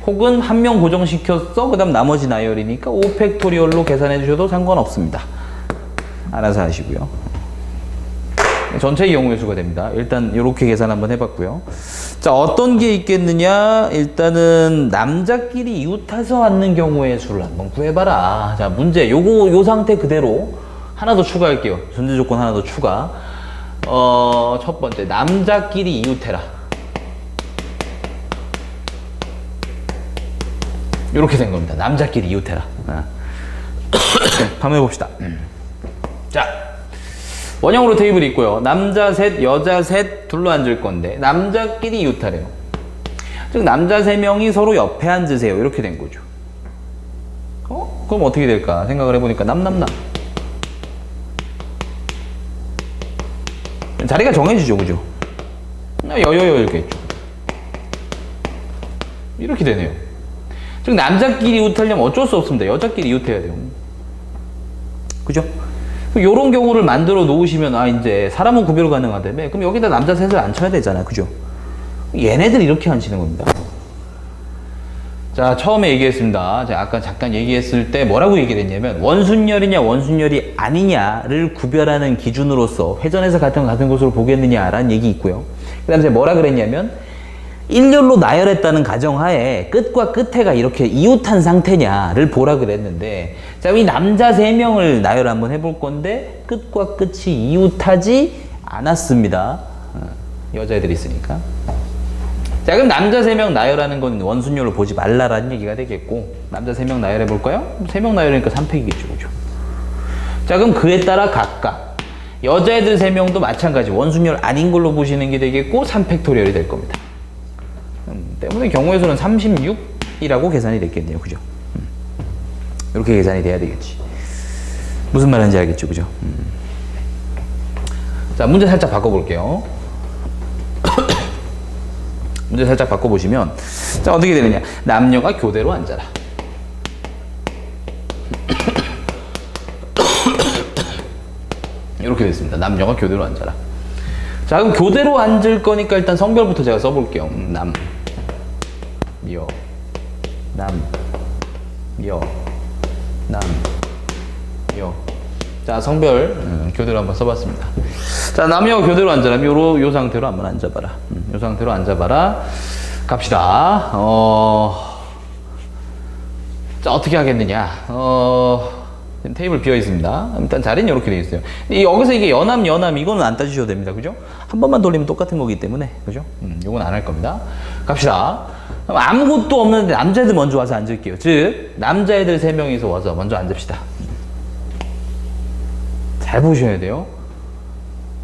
혹은 한 명 고정시켰어. 그 다음 나머지 나열이니까 5팩토리얼로 계산해 주셔도 상관없습니다. 알아서 하시고요. 전체의 경우의 수가 됩니다. 일단 이렇게 계산 한번 해봤고요. 자, 어떤 게 있겠느냐. 일단은 남자끼리 이웃해서 앉는 경우의 수를 한번 구해봐라. 자, 문제 요 상태 그대로 하나 더 추가할게요. 전제 조건 하나 더 추가. 첫 번째 남자끼리 이웃해라. 이렇게 된 겁니다. 남자끼리 이웃해라. 한번 해봅시다. 자, 원형으로 테이블이 있고요. 남자 셋, 여자 셋 둘러앉을 건데 남자끼리 이웃하래요. 즉 남자 3명이 서로 옆에 앉으세요. 이렇게 된 거죠. 그럼 어떻게 될까 생각을 해보니까 남남남. 자리가 정해지죠. 그죠? 여여여 이렇게 있죠. 이렇게 되네요. 즉 남자끼리 이웃하려면 어쩔 수 없습니다. 여자끼리 이웃해야 돼요. 그죠? 요런 경우를 만들어 놓으시면 이제 사람은 구별 가능하다며 그럼 여기다 남자 셋을 앉혀야 되잖아요. 그죠? 얘네들 이렇게 앉히는 겁니다. 자, 처음에 얘기했습니다. 제가 아까 잠깐 얘기했을 때 뭐라고 얘기를 했냐면 원순열이냐 원순열이 아니냐를 구별하는 기준으로서 회전에서 같은 곳으로 보겠느냐라는 얘기 있고요. 그 다음에 제가 뭐라 그랬냐면 일렬로 나열했다는 가정하에 끝과 끝에가 이렇게 이웃한 상태냐를 보라 그랬는데 자, 이 남자 3명을 나열 한번 해볼 건데 끝과 끝이 이웃하지 않았습니다. 여자애들이 있으니까. 자, 그럼 남자 3명 나열하는 건 원순열로 보지 말라라는 얘기가 되겠고, 남자 3명 나열해 볼까요? 3명 나열하니까 3팩이겠죠, 그죠? 자, 그럼 그에 따라 각각 여자애들 3명도 마찬가지 원순열 아닌 걸로 보시는 게 되겠고 3팩토리얼이 될 겁니다. 때문에 경우의 수는 36이라고 계산이 됐겠네요, 그죠? 이렇게 계산이 돼야 되겠지. 무슨 말인지 알겠죠, 그죠? 자, 문제 살짝 바꿔볼게요. 문제 살짝 바꿔보시면, 자, 어떻게 되느냐. 남녀가 교대로 앉아라. 이렇게 됐습니다. 남녀가 교대로 앉아라. 자, 그럼 교대로 앉을 거니까 일단 성별부터 제가 써볼게요. 남, 여, 남, 여, 남, 여. 자, 성별 교대로 한번 써봤습니다. 자, 남녀가 교대로 앉아라. 요 상태로 한번 앉아봐라. 요 상태로 앉아봐라. 갑시다. 자, 어떻게 하겠느냐. 테이블 비어 있습니다. 일단 자리는 이렇게 되어 있어요. 여기서 이게 연함, 이거는 안 따지셔도 됩니다. 그죠? 한 번만 돌리면 똑같은 거기 때문에. 그죠? 요건 안 할 겁니다. 갑시다. 아무것도 없는데 남자애들 먼저 와서 앉을게요. 즉, 남자애들 3명이서 와서 먼저 앉읍시다. 잘 보셔야 돼요.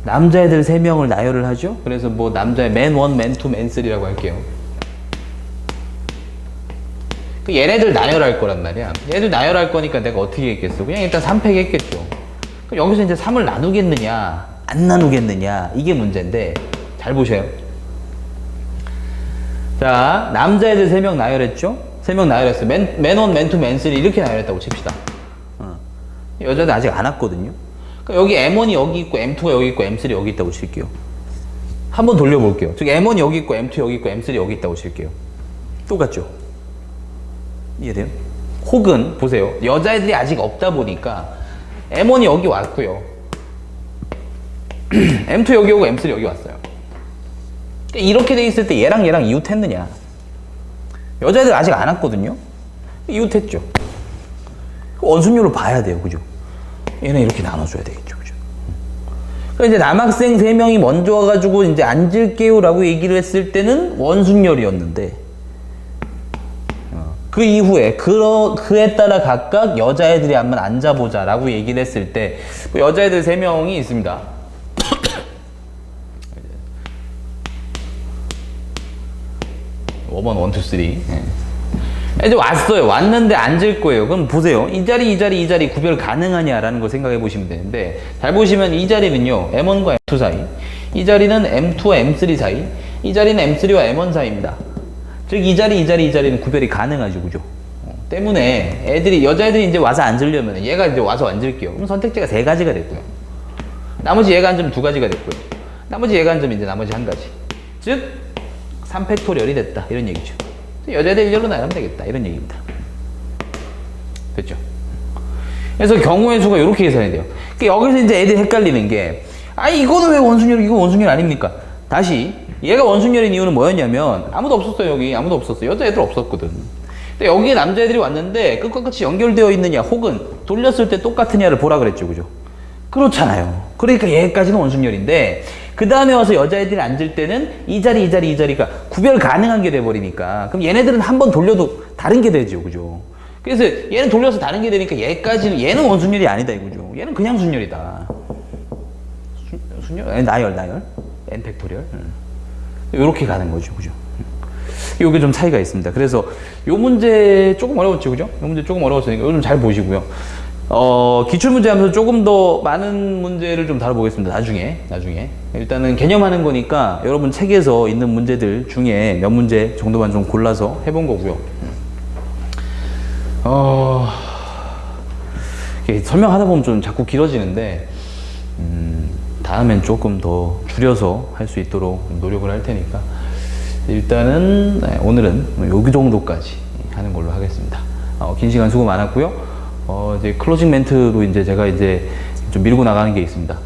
남자애들 3명을 나열을 하죠. 그래서 뭐 남자애 맨 1, 맨 2, 맨 3라고 할게요. 얘네들 나열할 거란 말이야. 얘들 나열할 거니까 내가 어떻게 했겠어? 그냥 일단 3팩 했겠죠. 그럼 여기서 이제 3을 나누겠느냐, 안 나누겠느냐, 이게 문제인데, 잘 보세요. 자, 남자애들 3명 나열했죠? 3명 나열했어. 맨 1, 맨 2, 맨 3 이렇게 나열했다고 칩시다. 여자들 아직 안 왔거든요. 그러니까 여기 M1이 여기 있고, M2가 여기 있고, M3 여기 있다고 칠게요. 한번 돌려볼게요. 즉, M1이 여기 있고, M2 여기 있고, M3 여기 있다고 칠게요. 똑같죠? 이해돼요? 혹은 보세요. 여자애들이 아직 없다 보니까 M1이 여기 왔고요. M2 여기 오고 M3 여기 왔어요. 이렇게 돼 있을 때 얘랑 이웃했느냐? 여자애들 아직 안 왔거든요. 이웃했죠. 원순율로 봐야 돼요, 그죠? 얘는 이렇게 나눠줘야 되겠죠, 그죠? 그러니까 이제 남학생 3명이 먼저 와가지고 이제 앉을게요라고 얘기를 했을 때는 원순열이었는데. 그 이후에 그에 따라 각각 여자애들이 한번 앉아보자 라고 얘기를 했을 때 여자애들 3명이 있습니다. 5번 1, 2, 3 이제 왔어요. 왔는데 앉을 거예요. 그럼 보세요. 이 자리 구별 가능하냐라는 걸 생각해 보시면 되는데, 잘 보시면 이 자리는요 M1과 M2 사이, 이 자리는 M2와 M3 사이, 이 자리는 M3와 M1 사이입니다. 즉, 이 자리는 구별이 가능하죠, 그죠? 때문에 여자애들이 이제 와서 앉으려면 얘가 이제 와서 앉을게요. 그럼 선택지가 3가지가 됐고요. 나머지 얘가 앉으면 2가지가 됐고요. 나머지 얘가 앉으면 이제 나머지 1가지. 즉, 3팩토리얼이 됐다. 이런 얘기죠. 여자애들 1열로 나열하면 되겠다. 이런 얘기입니다. 됐죠? 그래서 경우의 수가 이렇게 계산이 돼요. 그러니까 여기서 이제 애들이 헷갈리는 게, 이거는 왜 원순열, 이거 원순열 아닙니까? 다시. 얘가 원순열인 이유는 뭐였냐면 아무도 없었어요. 여기 아무도 없었어. 여자애들 없었거든. 근데 여기에 남자애들이 왔는데 끝과 끝이 연결되어 있느냐 혹은 돌렸을 때 똑같으냐를 보라 그랬죠, 그죠? 그렇잖아요. 그러니까 얘까지는 원순열인데 그 다음에 와서 여자애들이 앉을 때는 이 자리가 구별 가능한 게 돼버리니까, 그럼 얘네들은 한 번 돌려도 다른 게 되죠, 그죠? 그래서 얘는 돌려서 다른 게 되니까 얘는 원순열이 아니다 이거죠. 얘는 그냥 순열이다. 순열? 나열 N팩토리얼. 요렇게 가는 거죠, 그죠? 요게 좀 차이가 있습니다. 그래서 요 문제 조금 어려웠죠, 그죠? 요 문제 조금 어려웠으니까 요즘 잘 보시고요. 기출문제 하면서 조금 더 많은 문제를 좀 다뤄보겠습니다. 나중에. 일단은 개념하는 거니까 여러분 책에서 있는 문제들 중에 몇 문제 정도만 좀 골라서 해본 거고요. 설명하다 보면 좀 자꾸 길어지는데, 다음엔 조금 더 줄여서 할 수 있도록 노력을 할 테니까 일단은 오늘은 여기 정도까지 하는 걸로 하겠습니다. 긴 시간 수고 많았고요. 이제 클로징 멘트로 이제 제가 이제 좀 밀고 나가는 게 있습니다.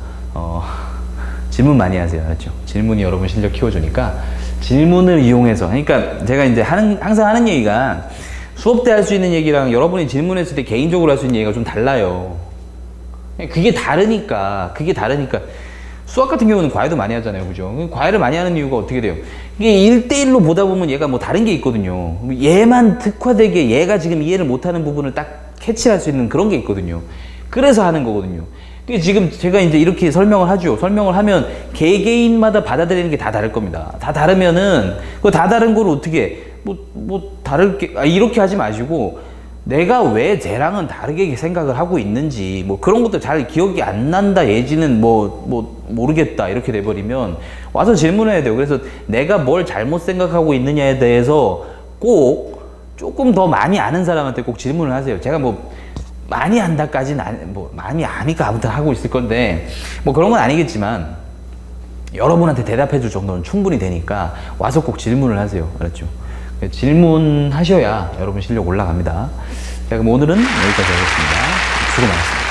질문 많이 하세요. 알았죠? 질문이 여러분 실력 키워주니까 질문을 이용해서, 그러니까 제가 이제 항상 하는 얘기가 수업 때 할 수 있는 얘기랑 여러분이 질문했을 때 개인적으로 할 수 있는 얘기가 좀 달라요. 그게 다르니까 수학 같은 경우는 과외도 많이 하잖아요. 그죠? 과외를 많이 하는 이유가 어떻게 돼요? 이게 1대1로 보다 보면 얘가 뭐 다른 게 있거든요. 얘만 특화되게 얘가 지금 이해를 못하는 부분을 딱 캐치할 수 있는 그런 게 있거든요. 그래서 하는 거거든요. 지금 제가 이제 이렇게 설명을 하죠. 설명을 하면 개개인마다 받아들이는 게 다 다를 겁니다. 다 다르면은 그 다 다른 걸 어떻게 다를게 이렇게 하지 마시고 내가 왜 쟤랑은 다르게 생각을 하고 있는지 뭐 그런 것도 잘 기억이 안 난다 예지는 모르겠다 이렇게 돼버리면 와서 질문해야 돼요. 그래서 내가 뭘 잘못 생각하고 있느냐에 대해서 꼭 조금 더 많이 아는 사람한테 꼭 질문을 하세요. 제가 많이 안다까지는 많이 아니까 아무튼 하고 있을 건데 그런 건 아니겠지만 여러분한테 대답해 줄 정도는 충분히 되니까 와서 꼭 질문을 하세요. 알았죠? 질문하셔야 여러분 실력 올라갑니다. 자, 그럼 오늘은 여기까지 하겠습니다. 수고 많았습니다.